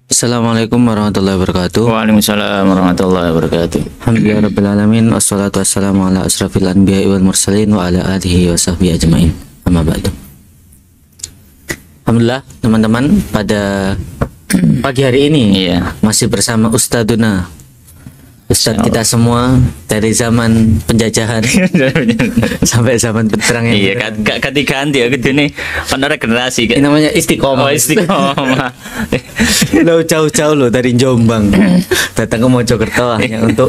Assalamualaikum warahmatullahi wabarakatuh. Waalaikumsalam warahmatullahi wabarakatuh. Alhamdulillahirabbil alamin wassalatu wassalamu ala asrafil anbiya'i wal mursalin wa ala alihi wa sahbihi ajmain. Amma ba'du. Alhamdulillah teman-teman, pada pagi hari ini masih bersama Ustadzuna, Ustadz kita semua dari zaman penjajahan sampai zaman penerang yang ganti ya gitu nih. Ada generasi kan. Ini namanya istiqomah. Oh, istiqomah. Lo jauh-jauh lo dari Jombang datang ke Mojokerto hanya untuk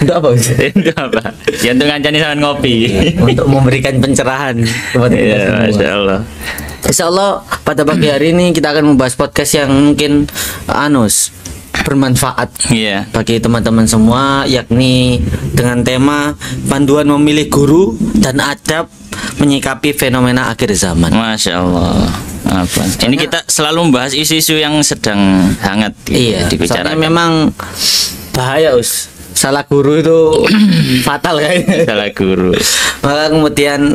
apa? Untuk apa? Ya untuk ngancani sama ngopi. Untuk memberikan pencerahan kepada kita semua. Masya Allah. Insya Allah pada pagi hari ini kita akan membahas podcast yang mungkin bermanfaat bagi teman-teman semua, yakni dengan tema panduan memilih guru dan adab menyikapi fenomena akhir zaman. Masya Allah. Ini kita selalu membahas isu-isu yang sedang hangat dibicarakan. Soalnya memang bahaya salah guru itu fatal kayaknya. Salah guru. Maka kemudian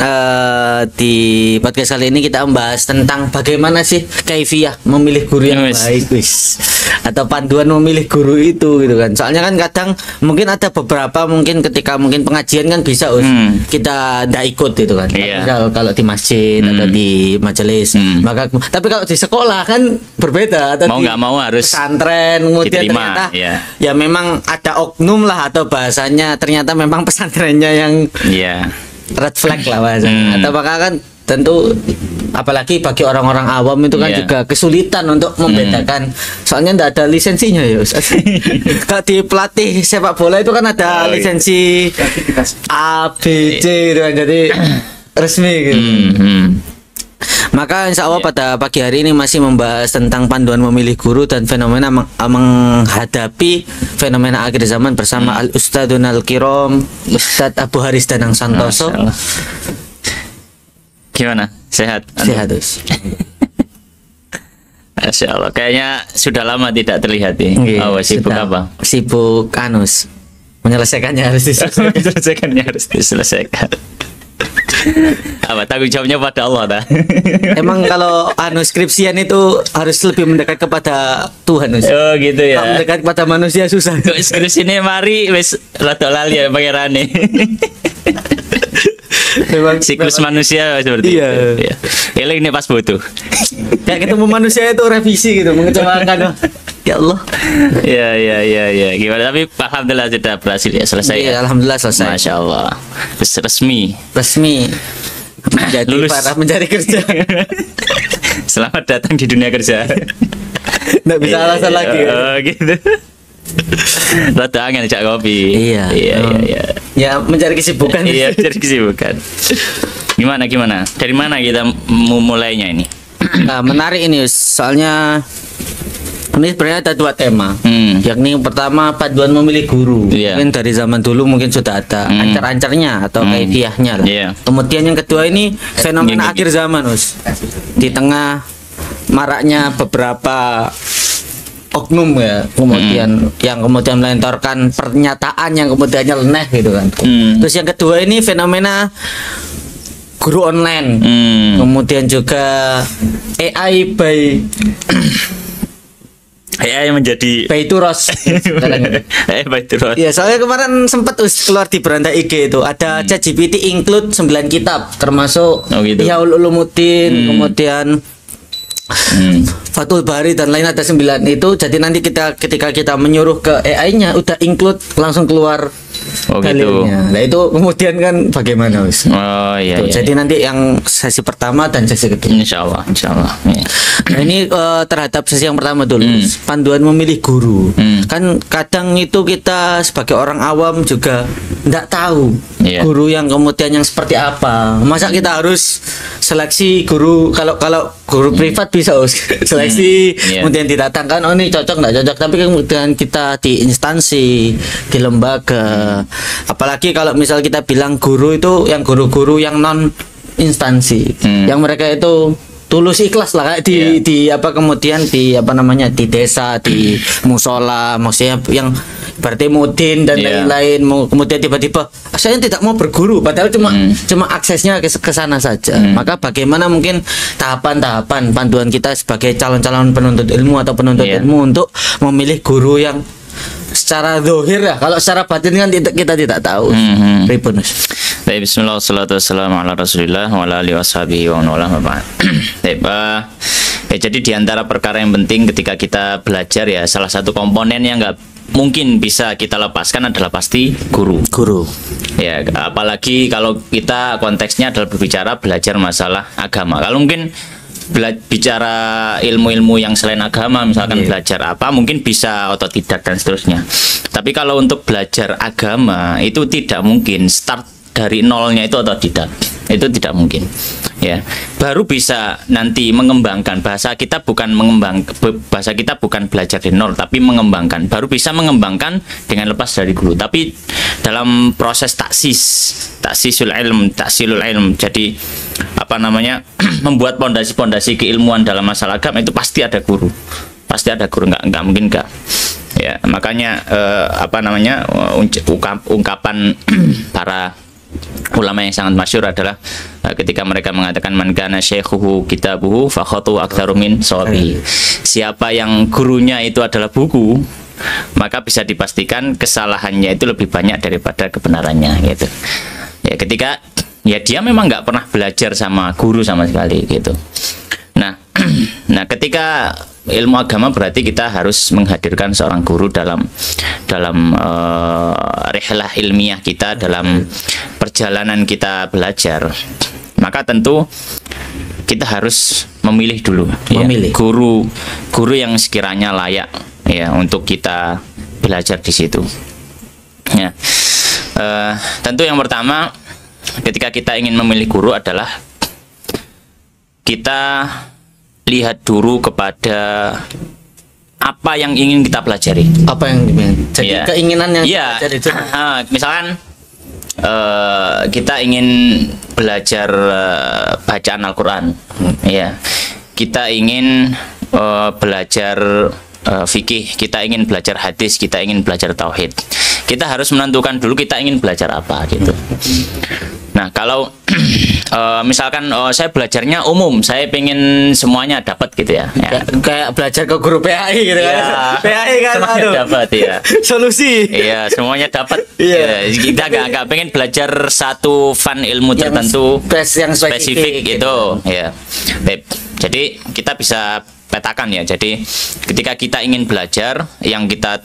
di podcast kali ini kita membahas tentang bagaimana sih kaifiyah memilih guru yang baik, atau panduan memilih guru itu gitu kan. Soalnya kan kadang mungkin ada beberapa ketika pengajian kan bisa kita ndak ikut gitu kan. Kalau di masjid atau di majelis. Maka tapi kalau di sekolah kan berbeda, atau mau nggak mau harus pesantren kemudian diterima, ternyata ya memang ada oknum lah, atau bahasanya ternyata memang pesantrennya yang red flag lah bahasanya. Atau maka kan tentu apalagi bagi orang-orang awam itu kan juga kesulitan untuk membedakan, soalnya tidak ada lisensinya ya. Kalau di pelatih sepak bola itu kan ada lisensi A, B, C gitu kan, jadi resmi gitu. Maka insya Allah pada pagi hari ini masih membahas tentang panduan memilih guru dan fenomena menghadapi fenomena akhir zaman bersama Al-Ustadzun Al-Kiram Ustadz Abu Haris Danang Santoso. Gimana? Sehat? Sehat. Masya Allah. Kayaknya sudah lama tidak terlihat ya. Sibuk apa? Sibuk menyelesaikannya harus diselesaikan. Apa tanggung jawabnya pada Allah dah. Emang kalau skripsian itu harus lebih mendekat kepada Tuhan. Oh gitu ya. Kalau mendekat kepada manusia susah. Skripsi ini mari wis rada lali ya pangerane. Memang siklus manusia seperti itu. Ini pas butuh. Kayak ketemu manusia itu revisi gitu, mengecewakan. Ya Allah. Ya. Gimana, tapi alhamdulillah sudah berhasil selesai. Iya, alhamdulillah selesai. Masya Allah. Resmi menjadi para mencari kerja. Selamat datang di dunia kerja. Nggak bisa alasan lagi. Oh gitu. Rada angin cak kopi. Iya. Ya mencari kesibukan. Iya, mencari kesibukan. Gimana? Dari mana kita mulainya ini? Menarik ini, soalnya ini sebenarnya ada dua tema, yakni yang pertama panduan memilih guru. Mungkin dari zaman dulu mungkin sudah ada ancar-ancarnya atau kaifiyahnya lah. Kemudian yang kedua ini fenomena akhir zaman, di tengah maraknya beberapa oknum kemudian yang kemudian melentorkan pernyataan yang kemudian nyeleneh gitu kan. Terus yang kedua ini fenomena guru online, kemudian juga AI menjadi Baituros. Baituros. Ya, soalnya kemarin sempat keluar di beranda IG itu ada ChatGPT include 9 kitab termasuk Ihyaul Ulumuddin, kemudian Fathul Bari dan lain ada 9 itu. Jadi nanti ketika kita menyuruh ke AI-nya udah include langsung keluar dalilnya. Nah itu kemudian kan bagaimana Jadi nanti yang sesi pertama dan sesi kedua. Insya Allah. Nah ini terhadap sesi yang pertama dulu, panduan memilih guru. Kan kadang itu kita sebagai orang awam juga nggak tahu guru yang kemudian yang seperti apa. Masa kita harus seleksi guru, kalau guru privat bisa seleksi kemudian didatangkan, ini cocok nggak cocok, tapi kemudian kita di instansi, di lembaga, apalagi kalau misal kita bilang guru itu yang guru-guru yang non instansi, yang mereka itu tulus ikhlas lah kayak di apa kemudian di apa namanya di desa di musola maksudnya yang berarti mudin dan lain-lain kemudian tiba-tiba saya tidak mau berguru padahal cuma aksesnya ke sana saja. Maka bagaimana mungkin tahapan-tahapan panduan kita sebagai calon-calon penuntut ilmu atau penuntut ilmu untuk memilih guru yang secara zahir ya, kalau secara batin kan kita tidak tahu. Ribunus. Baik, bismillah, wassalatu wassalamu ala rasulillah wa ala alihi washabihi wa ala ya, jadi diantara perkara yang penting ketika kita belajar ya, salah satu komponen yang nggak mungkin bisa kita lepaskan adalah pasti guru. Ya, apalagi kalau kita konteksnya adalah berbicara belajar masalah agama. Kalau mungkin bicara ilmu-ilmu yang selain agama, misalkan belajar apa, mungkin bisa otodidak dan seterusnya. Tapi kalau untuk belajar agama itu tidak mungkin start dari nolnya itu otodidak, itu tidak mungkin ya. Baru bisa nanti mengembangkan bahasa kita, bahasa kita bukan belajar dari nol tapi mengembangkan, baru bisa mengembangkan dengan lepas dari guru. Tapi dalam proses taksilul ilm, jadi apa namanya membuat pondasi-pondasi keilmuan dalam masalah agama itu pasti ada guru, nggak mungkin nggak. Ya, makanya apa namanya ungkapan para ulama yang sangat masyhur adalah ketika mereka mengatakan man kana syaikhuhu kitabuhu fa khatu aktsaru min shawabi. Siapa yang gurunya itu adalah buku, maka bisa dipastikan kesalahannya itu lebih banyak daripada kebenarannya gitu. Ya, ketika ya dia memang nggak pernah belajar sama guru sama sekali gitu. Nah, ketika ilmu agama berarti kita harus menghadirkan seorang guru dalam rihlah ilmiah kita, dalam perjalanan kita belajar. Maka tentu kita harus memilih dulu guru yang sekiranya layak ya untuk kita belajar di situ. Ya, tentu yang pertama ketika kita ingin memilih guru adalah kita lihat dulu kepada apa yang ingin kita pelajari. Apa yang jadi keinginan yang pelajari itu. Misalkan kita ingin belajar bacaan Al-Quran, ya. Kita ingin belajar fikih, kita ingin belajar hadis, kita ingin belajar tauhid. Kita harus menentukan dulu kita ingin belajar apa gitu. Nah, kalau misalkan saya belajarnya umum, saya pengen semuanya dapat gitu ya. Kayak belajar ke guru PAI gitu kan. PAI kan semuanya dapat ya. Solusi. Iya, semuanya dapat. Kita nggak pengen belajar satu fan ilmu tertentu yang spesifik gitu ya. Jadi kita bisa petakan ya. Jadi ketika kita ingin belajar, yang kita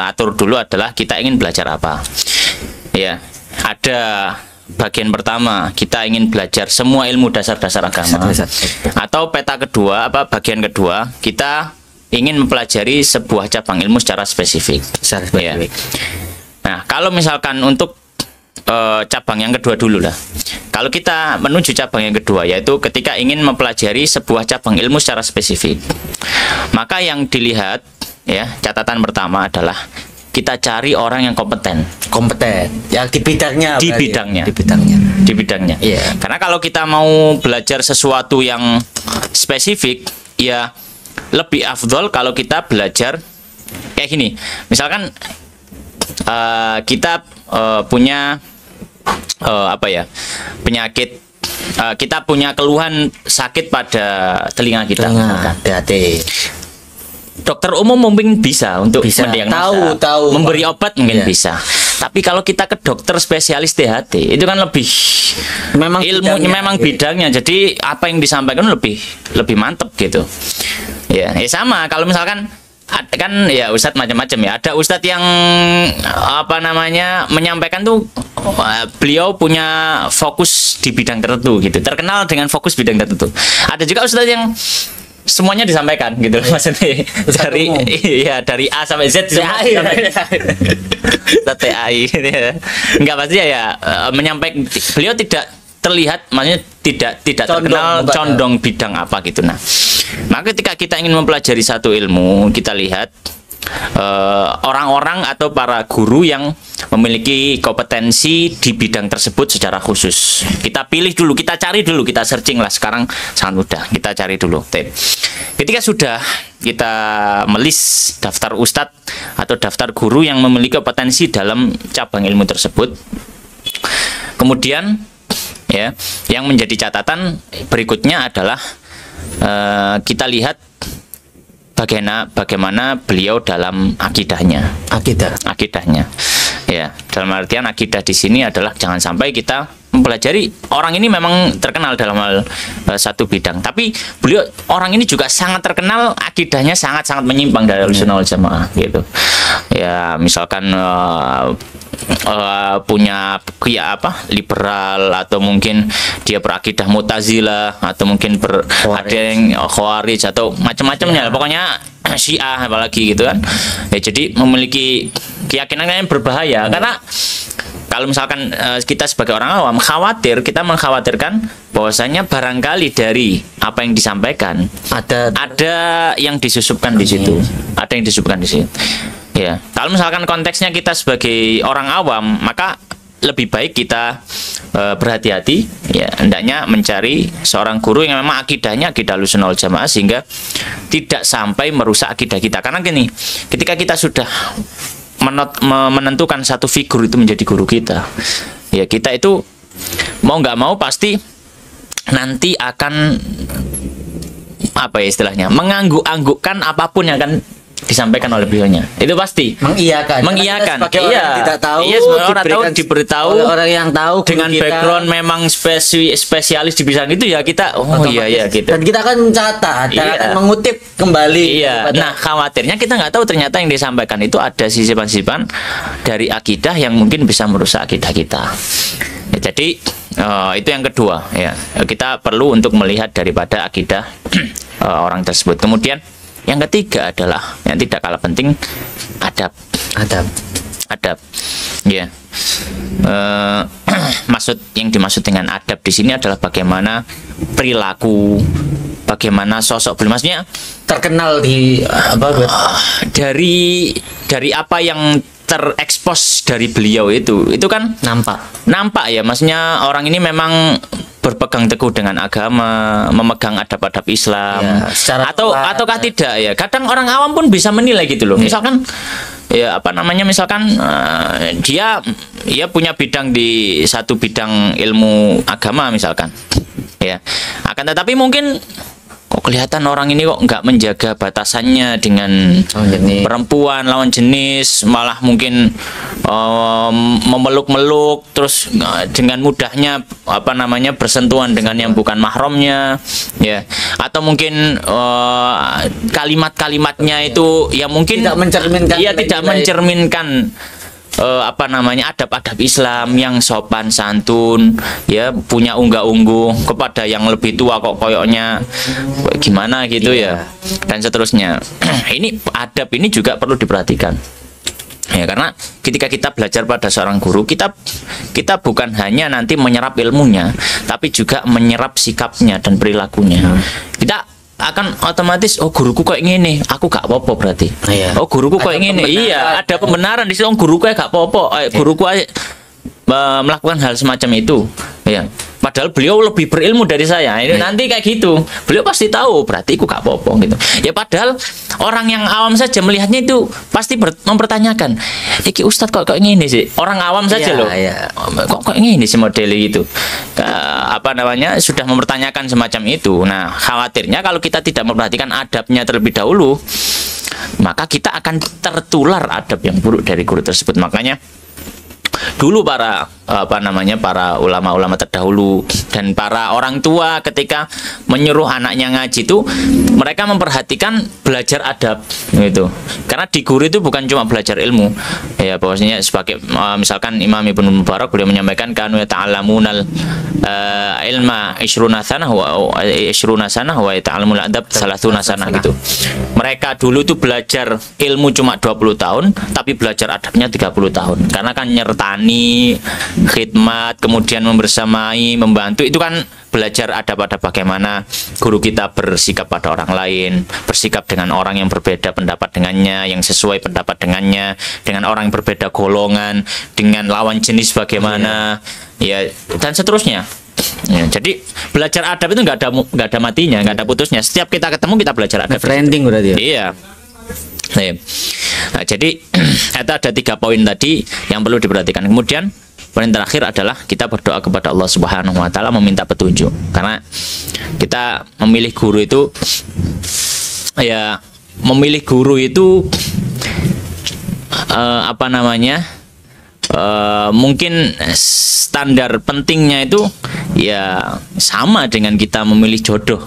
atur dulu adalah kita ingin belajar apa. Ya, ada bagian pertama kita ingin belajar semua ilmu dasar-dasar agama. Atau peta kedua, bagian kedua, kita ingin mempelajari sebuah cabang ilmu secara spesifik. Ya. Nah, kalau misalkan untuk cabang yang kedua dulu lah. Kalau kita menuju cabang yang kedua, yaitu ketika ingin mempelajari sebuah cabang ilmu secara spesifik, maka yang dilihat ya, catatan pertama adalah kita cari orang yang kompeten ya di bidangnya. Yeah. Karena kalau kita mau belajar sesuatu yang spesifik, ya lebih afdol kalau kita belajar kayak gini. Misalkan kita punya penyakit, kita punya keluhan sakit pada telinga kita. Dokter umum mungkin bisa untuk mendiagnosa, memberi obat mungkin bisa. Tapi kalau kita ke dokter spesialis THT, itu kan lebih memang ilmunya, memang bidangnya. Jadi apa yang disampaikan lebih mantep gitu. Ya sama. Kalau misalkan kan ya ustadz macam-macam ya. Ada ustadz yang menyampaikan tuh beliau punya fokus di bidang tertentu gitu. Terkenal dengan fokus bidang tertentu. Ada juga ustadz yang semuanya disampaikan gitu maksudnya dari A sampai Z TAI enggak pasti ya menyampaikan. Beliau tidak terlihat, maksudnya tidak terkenal condong bidang apa gitu. Nah, maka ketika kita ingin mempelajari satu ilmu, kita lihat orang-orang atau para guru yang memiliki kompetensi di bidang tersebut secara khusus. Kita pilih dulu, kita cari dulu, kita searching lah, sekarang sangat mudah. Kita cari dulu. Ketika sudah kita melis daftar ustadz atau daftar guru yang memiliki kompetensi dalam cabang ilmu tersebut, kemudian ya, yang menjadi catatan berikutnya adalah kita lihat bagaimana beliau dalam akidahnya. Ya, dalam artian akidah di sini adalah jangan sampai kita mempelajari orang ini memang terkenal dalam hal satu bidang, tapi orang ini juga sangat terkenal akidahnya sangat-sangat menyimpang dari Ahlussunnah wal Jamaah gitu. Ya, misalkan punya liberal, atau mungkin dia berakidah Mu'tazilah, atau mungkin ada yang Khawarij atau macam-macamnya, pokoknya Syiah apalagi gitu kan. Ya, jadi memiliki keyakinan yang berbahaya, karena kalau misalkan kita sebagai orang awam kita mengkhawatirkan bahwasanya barangkali dari apa yang disampaikan ada yang disusupkan di situ, Ya, kalau misalkan konteksnya kita sebagai orang awam, maka lebih baik kita berhati-hati, ya, hendaknya mencari seorang guru yang memang akidahnya akidah Ahlussunnah wal Jamaah, sehingga tidak sampai merusak akidah kita. Karena gini, ketika kita sudah menentukan satu figur itu menjadi guru kita, ya, kita itu mau nggak mau pasti nanti akan istilahnya mengangguk-anggukkan apapun yang akan disampaikan oleh beliaunya. Itu pasti mengiyakan. Iya. Tidak tahu, diberitahu oleh orang yang tahu dengan kita, background memang spesialis di bidang itu, ya kita gitu. Dan kita akan mencatat, akan mengutip kembali. Iya. Nah, khawatirnya kita nggak tahu ternyata yang disampaikan itu ada sisipan-sisipan dari akidah yang mungkin bisa merusak akidah kita. Ya, jadi itu yang kedua, ya. Kita perlu untuk melihat daripada akidah orang tersebut. Kemudian yang ketiga adalah yang tidak kalah penting, adab. Ya. Yang dimaksud dengan adab di sini adalah bagaimana perilaku, bagaimana sosok beliau. Maksudnya terkenal di dari apa yang terekspos dari beliau itu kan nampak ya, maksudnya orang ini memang berpegang teguh dengan agama, memegang adab-adab Islam, ya, ataukah tidak, ya. Kadang orang awam pun bisa menilai gitu loh. Misalkan misalkan dia punya bidang di satu bidang ilmu agama misalkan, ya. Akan tetapi mungkin kok kelihatan orang ini kok nggak menjaga batasannya dengan perempuan lawan jenis, malah mungkin memeluk-meluk, terus dengan mudahnya bersentuhan dengan yang bukan mahramnya, ya. Atau mungkin kalimat-kalimatnya itu ya mungkin tidak mencerminkan adab-adab Islam yang sopan santun, ya, punya unggah-ungguh kepada yang lebih tua kok koyoknya gimana gitu, ya, dan seterusnya. Ini adab ini juga perlu diperhatikan, ya, karena ketika kita belajar pada seorang guru, kita bukan hanya nanti menyerap ilmunya, tapi juga menyerap sikapnya dan perilakunya. Kita akan otomatis, guruku kok ngene, aku gak apa-apa berarti. Guruku kok ngene. Iya, ada pembenaran di situ. Guruku gak apa-apa. Guruku melakukan hal semacam itu. Ya. Padahal beliau lebih berilmu dari saya. Ini nanti kayak gitu. Beliau pasti tahu, berarti aku gak apa-apa gitu. Ya, padahal orang yang awam saja melihatnya itu pasti mempertanyakan, iki ustadz kok ngene sih? Orang awam saja loh. Kok ngene sih model itu? Sudah mempertanyakan semacam itu. Nah, khawatirnya kalau kita tidak memperhatikan adabnya terlebih dahulu, maka kita akan tertular adab yang buruk dari guru tersebut. Makanya dulu para ulama-ulama terdahulu dan para orang tua ketika menyuruh anaknya ngaji itu, mereka memperhatikan belajar adab gitu. Karena di guru itu bukan cuma belajar ilmu, ya, bahwasanya sebagai misalkan Imam Ibnu Mubarak beliau menyampaikan kanu yata'allamunal ilma 20 sanah wa yata'allamul adab 30 sanah gitu. Mereka dulu itu belajar ilmu cuma 20 tahun tapi belajar adabnya 30 tahun, karena kan nyerta melayani, khidmat, kemudian membersamai, membantu. Itu kan belajar adab-adab bagaimana guru kita bersikap pada orang lain, bersikap dengan orang yang berbeda pendapat dengannya, yang sesuai pendapat dengannya, dengan orang yang berbeda golongan, dengan lawan jenis bagaimana, ya dan seterusnya. Ya, jadi belajar adab itu nggak ada matinya, nggak ada putusnya. Setiap kita ketemu kita belajar adab. Branding berarti ya. Iya. Nah, jadi ada 3 poin tadi yang perlu diperhatikan. Kemudian poin terakhir adalah kita berdoa kepada Allah Subhanahu wa taala meminta petunjuk. Karena kita memilih guru itu apa namanya? Mungkin standar pentingnya itu ya sama dengan kita memilih jodoh.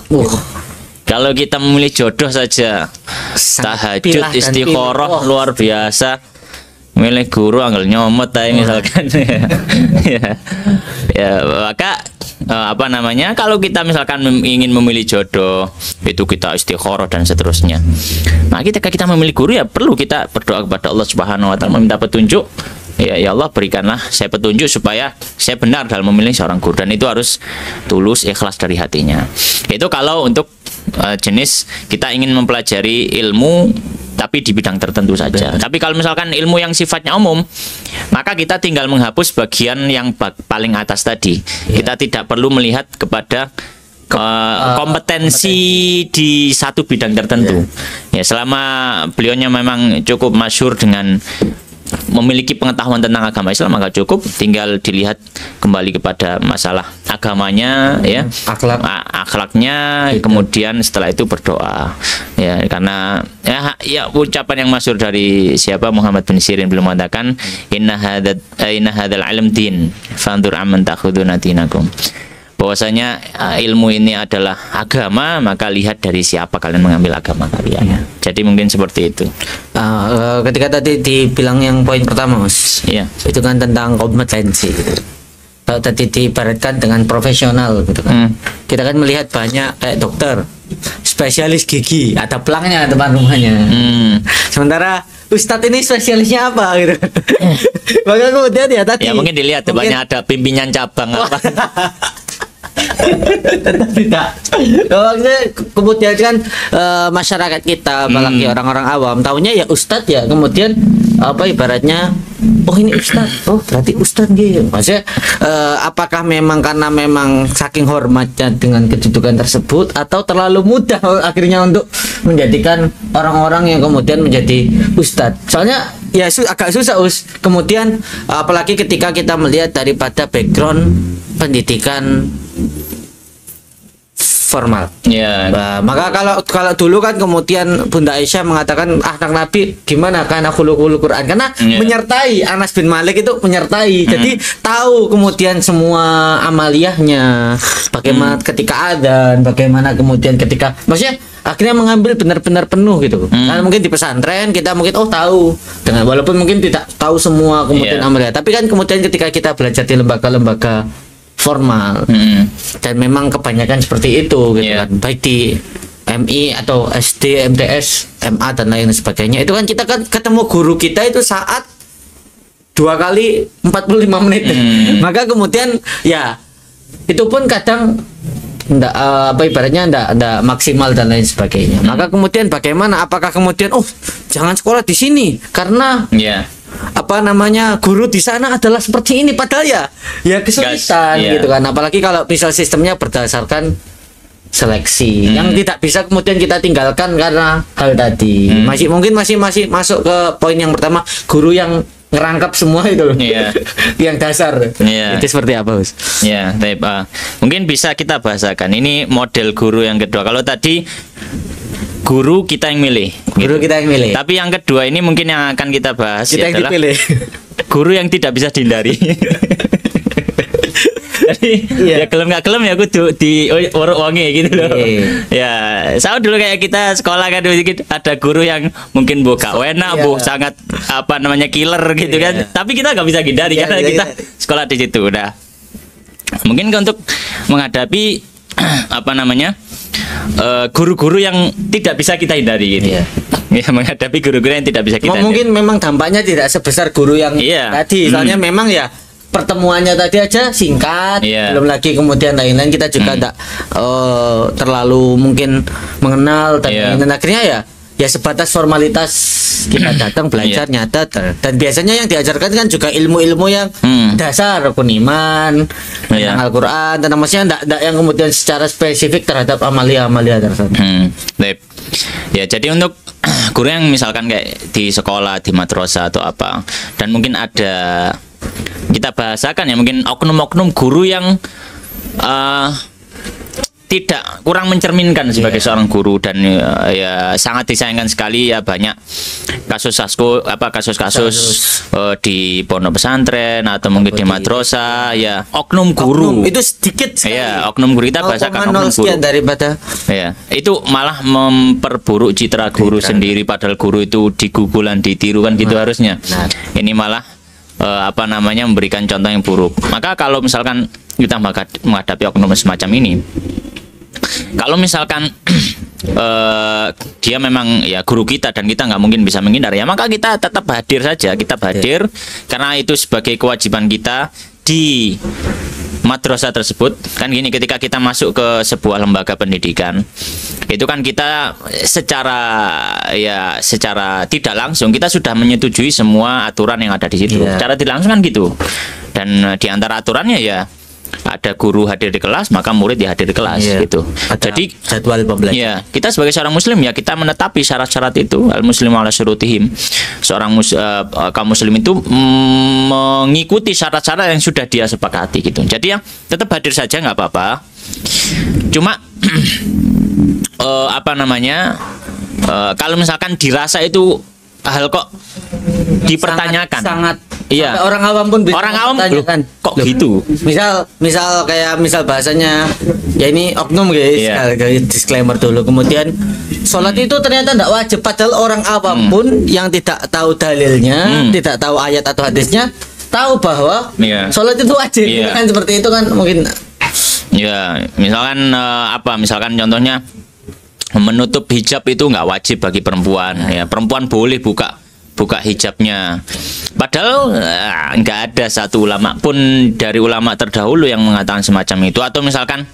Kalau kita memilih jodoh saja tahajud istikharah luar biasa, milih guru angel nyomot aja misalkan. ya maka apa namanya, kalau kita misalkan ingin memilih jodoh itu kita istikharah dan seterusnya. Nah, ketika kita memilih guru ya perlu kita berdoa kepada Allah Subhanahu wa taala meminta petunjuk. Ya Allah, berikanlah saya petunjuk supaya saya benar dalam memilih seorang guru, dan itu harus tulus ikhlas dari hatinya. Itu kalau untuk jenis kita ingin mempelajari ilmu tapi di bidang tertentu saja. Tapi kalau misalkan ilmu yang sifatnya umum, maka kita tinggal menghapus bagian yang paling atas tadi. Kita tidak perlu melihat kepada kompetensi di satu bidang tertentu. Ya, selama beliaunya memang cukup masyhur dengan memiliki pengetahuan tentang agama Islam, maka cukup tinggal dilihat kembali kepada masalah agamanya, ya, akhlaknya, kemudian setelah itu berdoa, ya, karena ya ucapan yang masyhur dari siapa, Muhammad bin Sirin, beliau mengatakan inna hadzal ilm din fanzur amman ta'khuduna dinakum, bahwasanya ilmu ini adalah agama, maka lihat dari siapa kalian mengambil agama kalian. Jadi mungkin seperti itu. Ketika tadi dibilang yang poin pertama, Mas, itu kan tentang kompetensi. Kalau tadi diibaratkan dengan profesional gitu kan. Kita kan melihat banyak kayak dokter, spesialis gigi, ada pelangnya depan rumahnya. Sementara Ustadz ini spesialisnya apa gitu. Maka kemudian ya tadi. Ya mungkin dilihat banyak ada pimpinan cabang apa. Tidak. Maksudnya kemudian kan masyarakat kita, apalagi orang-orang awam, tahunya ya ustadz ya, kemudian apa ibaratnya, oh ini ustadz, oh berarti ustadz gitu. Maksudnya apakah memang karena memang saking hormatnya dengan kedudukan tersebut, atau terlalu mudah akhirnya untuk menjadikan orang-orang yang kemudian menjadi ustadz. Soalnya ya agak susah kemudian apalagi ketika kita melihat daripada background pendidikan formal. Nah, maka kalau dulu kan kemudian Bunda Aisyah mengatakan anak Nabi gimana karena khuluqul Quran, karena menyertai Anas bin Malik itu menyertai. Jadi tahu kemudian semua amaliyahnya, bagaimana ketika adzan, bagaimana kemudian ketika, maksudnya akhirnya mengambil benar-benar penuh gitu. Karena mungkin di pesantren kita mungkin tahu dengan, walaupun mungkin tidak tahu semua kemudian amaliyah, tapi kan kemudian ketika kita belajar di lembaga-lembaga formal dan memang kebanyakan seperti itu gitu kan, baik di MI atau SD, MTS, MA dan lain sebagainya, itu kan kita kan ketemu guru kita itu saat 2 kali 45 menit. Maka kemudian ya itu pun kadang enggak apa ibaratnya enggak maksimal dan lain sebagainya. Maka kemudian bagaimana, apakah kemudian jangan sekolah di sini karena apa namanya guru di sana adalah seperti ini, padahal ya kesulitan gitu kan. Apalagi kalau misal sistemnya berdasarkan seleksi yang tidak bisa kemudian kita tinggalkan karena hal tadi. Masih masuk ke poin yang pertama, guru yang ngerangkap semua itu yang dasar. Itu seperti apa, Bos? Mungkin bisa kita bahasakan ini model guru yang kedua. Kalau tadi guru kita yang milih, kita yang milih. Tapi yang kedua ini mungkin yang akan kita bahas kita yang adalah dipilih. Guru yang tidak bisa dihindari. Jadi ya kelem nggak kelem ya aku di wangi gitu loh. Ya sama dulu kayak kita sekolah kan ada guru yang mungkin buka enak, sangat apa namanya killer gitu kan. Tapi kita nggak bisa hindari karena kita sekolah di situ udah. Mungkin untuk menghadapi apa namanya guru-guru yang tidak bisa kita hindari gitu. Ya, menghadapi guru-guru yang tidak bisa kita. Mungkin memang dampaknya tidak sebesar guru yang tadi. Soalnya memang ya pertemuannya tadi aja singkat, belum lagi kemudian lain-lain kita juga tidak terlalu mungkin mengenal dan akhirnya ya sebatas formalitas kita datang belajar nyata dan biasanya yang diajarkan kan juga ilmu-ilmu yang dasar, rukun iman, tentang Al-Quran, tentang maksudnya enggak yang kemudian secara spesifik terhadap amalia-amalia tersebut. Ya, jadi untuk guru yang misalkan kayak di sekolah, di madrasah atau apa, dan mungkin ada kita bahasakan ya mungkin oknum-oknum guru yang tidak kurang mencerminkan sebagai seorang guru dan ya sangat disayangkan sekali ya banyak kasus-kasus di pondok pesantren atau mungkin di madrasah ya oknum guru itu sedikit sekali. Ya oknum guru kita bahasakan oknum guru daripada ya itu malah memperburuk citra guru sendiri padahal guru itu digugulan ditiru kan gitu harusnya. Ini malah memberikan contoh yang buruk. Maka kalau misalkan kita menghadapi oknum semacam ini, kalau misalkan dia memang ya guru kita dan kita nggak mungkin bisa menghindar ya, maka kita tetap hadir saja, kita hadir karena itu sebagai kewajiban kita di madrasah tersebut. Kan gini, ketika kita masuk ke sebuah lembaga pendidikan itu kan kita secara tidak langsung kita sudah menyetujui semua aturan yang ada di situ. Secara tidak langsung kan gitu. Dan di antara aturannya ya ada guru hadir di kelas maka murid ya hadir di kelas gitu. Jadi jadwal pembelajaran. Ya, kita sebagai seorang muslim ya kita menetapi syarat-syarat itu. Al muslimu ala syurutihim. Seorang kaum muslim itu mengikuti syarat-syarat yang sudah dia sepakati gitu. Jadi ya tetap hadir saja nggak apa-apa. Cuma kalau misalkan dirasa itu hal kok dipertanyakan sangat orang awam pun bisa mempertanyakan kok gitu. Misal bahasanya ya ini oknum guys, disclaimer dulu. Kemudian sholat itu ternyata tidak wajib padahal orang awam pun yang tidak tahu dalilnya, tidak tahu ayat atau hadisnya tahu bahwa sholat itu wajib. Kan seperti itu kan mungkin. Ya, misalkan contohnya menutup hijab itu nggak wajib bagi perempuan. Ya, perempuan boleh buka hijabnya. Padahal nggak ada satu ulama pun dari ulama terdahulu yang mengatakan semacam itu. Atau misalkan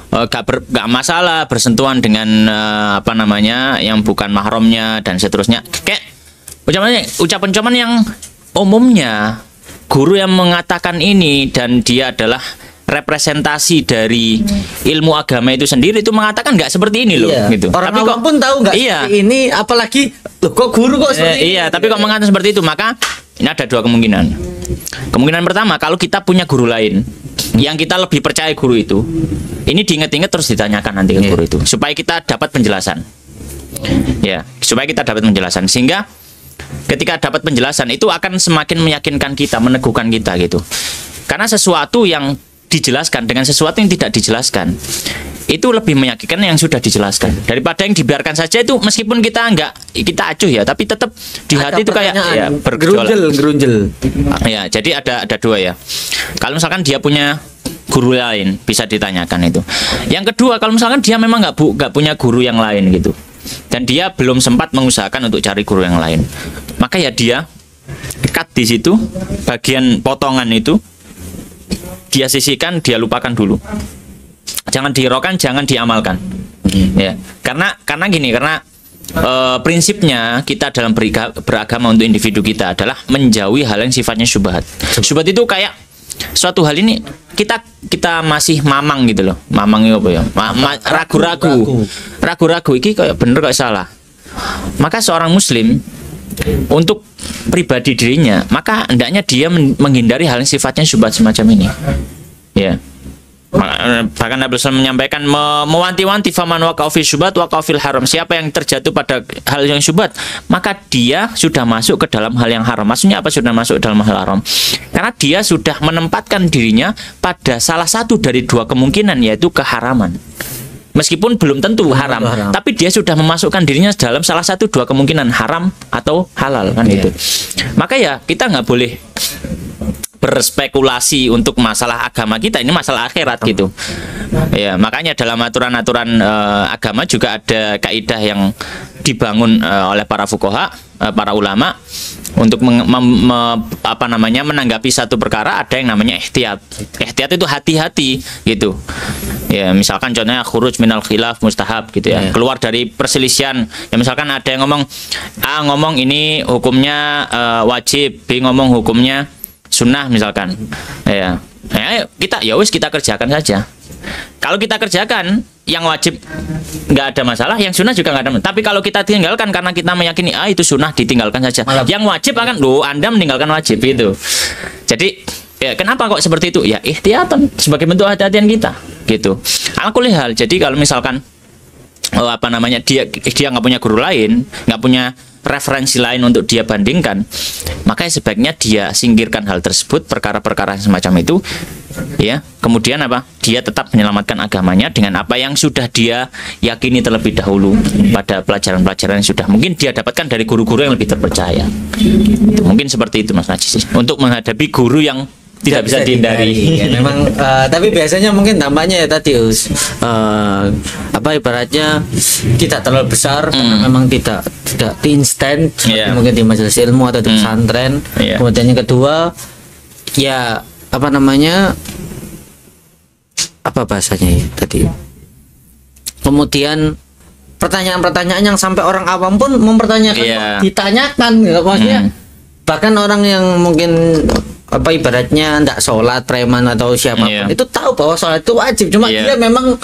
nggak masalah bersentuhan dengan yang bukan mahramnya dan seterusnya. Kayak ucapan-ucapan yang umumnya guru yang mengatakan ini dan dia adalah representasi dari ilmu agama itu sendiri itu mengatakan nggak seperti ini loh gitu. Orang awam pun tahu nggak seperti ini, apalagi kok guru kok seperti ini. Tapi kok mengatakan seperti itu, maka ini ada dua kemungkinan. Kemungkinan pertama, kalau kita punya guru lain yang kita lebih percaya guru itu, ini diingat-ingat terus ditanyakan nanti ke guru itu supaya kita dapat penjelasan. Supaya kita dapat penjelasan sehingga ketika dapat penjelasan itu akan semakin meyakinkan kita, meneguhkan kita gitu. Karena sesuatu yang dijelaskan dengan sesuatu yang tidak dijelaskan itu lebih meyakinkan yang sudah dijelaskan daripada yang dibiarkan saja itu meskipun kita acuh ya tapi tetap di hati itu kayak gerunjel. Ya, jadi ada dua ya. Kalau misalkan dia punya guru lain bisa ditanyakan itu. Yang kedua, kalau misalkan dia memang nggak punya guru yang lain gitu dan dia belum sempat mengusahakan untuk cari guru yang lain, maka ya dia cut di situ bagian potongan itu, dia sisihkan, dia lupakan dulu. Jangan dihiraukan, jangan diamalkan. Ya, karena prinsipnya kita dalam beragama untuk individu kita adalah menjauhi hal yang sifatnya syubhat. Syubhat itu kayak suatu hal ini kita masih mamang gitu loh. Mamang itu apa ya? Ragu-ragu iki kayak bener kayak salah. Maka seorang muslim untuk pribadi dirinya, maka hendaknya dia menghindari hal yang sifatnya syubhat semacam ini. Ya. Bahkan Nabi SAW menyampaikan mewanti-wanti faman waqa'a fi syubhat waqa'a fil haram. Siapa yang terjatuh pada hal yang syubhat, maka dia sudah masuk ke dalam hal yang haram. Maksudnya apa sudah masuk dalam hal haram? Karena dia sudah menempatkan dirinya pada salah satu dari dua kemungkinan, yaitu keharaman. Meskipun belum tentu haram, tapi dia sudah memasukkan dirinya dalam salah satu dua kemungkinan, haram atau halal kan itu. Maka ya kita nggak boleh berspekulasi untuk masalah agama kita, ini masalah akhirat gitu. Ya, makanya dalam aturan-aturan agama juga ada kaidah yang dibangun oleh para fuqaha, para ulama untuk menanggapi satu perkara. Ada yang namanya ihtiyat. Ihtiyat itu hati-hati gitu. Ya, misalkan contohnya khuruj minal khilaf mustahab gitu ya. Keluar dari perselisihan. Ya, misalkan ada yang ngomong A ngomong ini hukumnya wajib, B ngomong hukumnya sunnah misalkan. Ya. Kita kerjakan saja. Kalau kita kerjakan yang wajib nggak ada masalah, yang sunnah juga nggak ada masalah. Tapi kalau kita tinggalkan karena kita meyakini itu sunnah, ditinggalkan saja. Yang wajib akan Anda meninggalkan wajib itu. Jadi ya kenapa kok seperti itu? Ya ihtiyatan sebagai bentuk hati-hatian kita gitu. Alhamdulillah. Jadi kalau misalkan dia nggak punya guru lain, nggak punya referensi lain untuk dia bandingkan, maka sebaiknya dia singkirkan hal tersebut, perkara-perkara semacam itu, ya. Kemudian dia tetap menyelamatkan agamanya dengan apa yang sudah dia yakini terlebih dahulu pada pelajaran-pelajaran yang sudah mungkin dia dapatkan dari guru-guru yang lebih terpercaya. Mungkin seperti itu Mas Najis, untuk menghadapi guru yang tidak bisa dihindari. Ya, memang tapi biasanya mungkin dampaknya ya tadi ibaratnya tidak terlalu besar karena memang tidak instan mungkin di majelis ilmu atau di pesantren. Kemudian yang kedua ya bahasanya ya tadi, kemudian pertanyaan-pertanyaan yang sampai orang awam pun mempertanyakan, ditanyakan maksudnya bahkan orang yang mungkin ibaratnya tidak sholat, preman atau siapapun itu tahu bahwa sholat itu wajib, cuma dia memang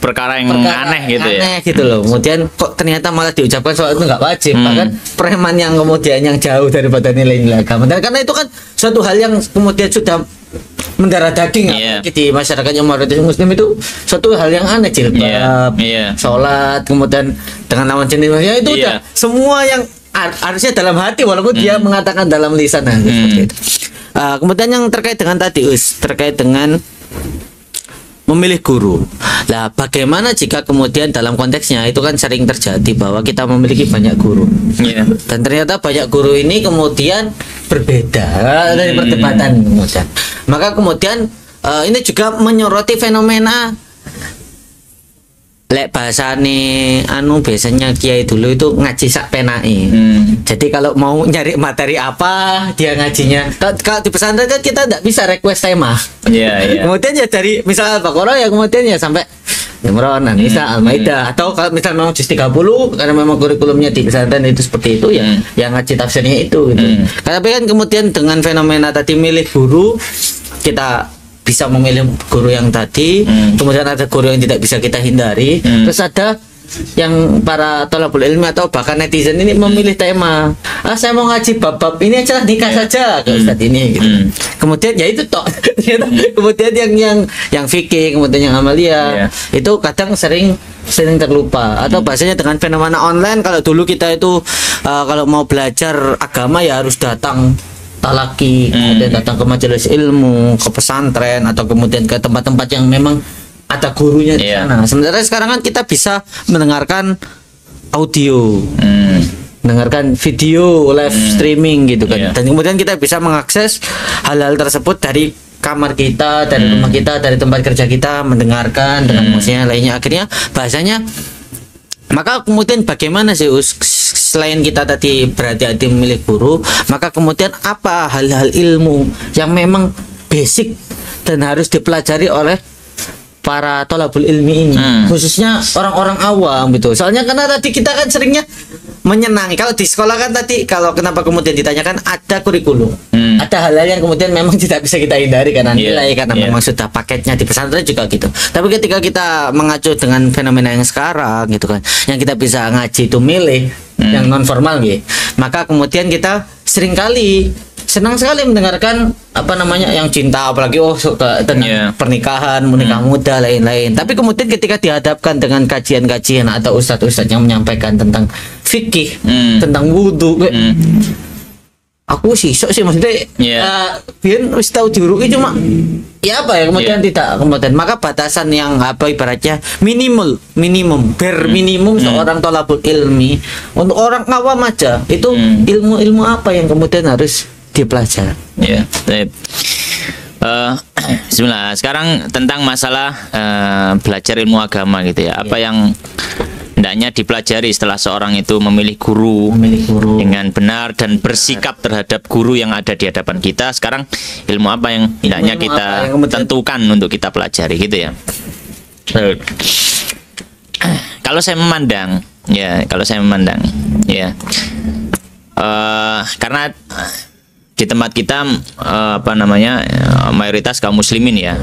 perkara aneh gitu ya. Gitu loh. Kemudian kok ternyata malah diucapkan sholat itu nggak wajib, bahkan preman yang kemudian yang jauh daripada nilai-nilai agama. Dan karena itu kan suatu hal yang kemudian sudah mendarah daging di masyarakat yang mayoritas muslim, itu suatu hal yang aneh, jilbab, sholat, kemudian dengan lawan jenisnya itu udah semua yang harusnya dalam hati walaupun dia mengatakan dalam lisan seperti itu. Kemudian yang terkait dengan tadi terkait dengan memilih guru. Nah, bagaimana jika kemudian dalam konteksnya itu kan sering terjadi bahwa kita memiliki banyak guru, dan ternyata banyak guru ini kemudian berbeda dari perdebatan kemudian. Maka kemudian ini juga menyoroti fenomena bahasane biasanya kiai dulu itu ngaji sak penake. Jadi kalau mau nyari materi apa dia ngajinya. Kalau di pesantren kan kita tidak bisa request tema. Kemudian ya dari misal Al-Baqarah ya kemudian ya sampai Imran, An-Nisa, Al-Maidah, atau kalau misal memang juz 30 karena memang kurikulumnya di pesantren itu seperti itu ya yang ngaji tafsirnya itu gitu. Tapi kan kemudian dengan fenomena tadi milih guru, kita bisa memilih guru yang tadi, kemudian ada guru yang tidak bisa kita hindari, terus ada yang para thalabul ilmi atau bahkan netizen ini memilih tema, saya mau ngaji bab-bab ini aja, nikah saja ke Ustadz ini gitu. Kemudian ya itu toh kemudian yang fikih, kemudian yang amalia itu kadang sering terlupa. Atau bahasanya dengan fenomena online, kalau dulu kita itu kalau mau belajar agama ya harus datang talaki, kemudian datang ke majelis ilmu, ke pesantren, atau kemudian ke tempat-tempat yang memang ada gurunya di sana. Sementara sekarang kan kita bisa mendengarkan audio, mendengarkan video live streaming gitu kan. Dan kemudian kita bisa mengakses hal-hal tersebut dari kamar kita, dari rumah kita, dari tempat kerja kita, mendengarkan dengan maksudnya lainnya. Akhirnya bahasanya, maka kemudian bagaimana sih selain kita tadi berhati-hati memilih guru, maka kemudian apa hal-hal ilmu yang memang basic dan harus dipelajari oleh para thalabul ilmi ini, khususnya orang-orang awam gitu. Soalnya karena tadi kita kan seringnya menyenangi. Kalau di sekolah kan tadi, kalau kenapa kemudian ditanyakan ada kurikulum, ada hal-hal yang kemudian memang tidak bisa kita hindari karena nilai, karena memang sudah paketnya. Di pesantren juga gitu. Tapi ketika kita mengacu dengan fenomena yang sekarang gitu kan, yang kita bisa ngaji itu milih yang non formal gitu, maka kemudian kita seringkali senang sekali mendengarkan yang cinta, apalagi tentang pernikahan, menikah muda, lain-lain. Tapi kemudian ketika dihadapkan dengan kajian-kajian atau ustadz-ustadz yang menyampaikan tentang fikih, tentang wudhu, aku sih maksudnya biar wis tahu diuruki, cuma kemudian tidak kemudian, maka batasan yang ibaratnya minimum bare minimum seorang thalabul ilmi untuk orang awam aja itu ilmu apa yang kemudian harus dipelajari. Ya. Bismillah. Sekarang tentang masalah belajar ilmu agama gitu ya. Apa yang hendaknya dipelajari setelah seorang itu memilih guru dengan benar dan bersikap terhadap guru yang ada di hadapan kita. Sekarang ilmu apa yang hendaknya kita tentukan untuk kita pelajari gitu ya. Kalau saya memandang ya, karena di tempat kita mayoritas kaum muslimin ya,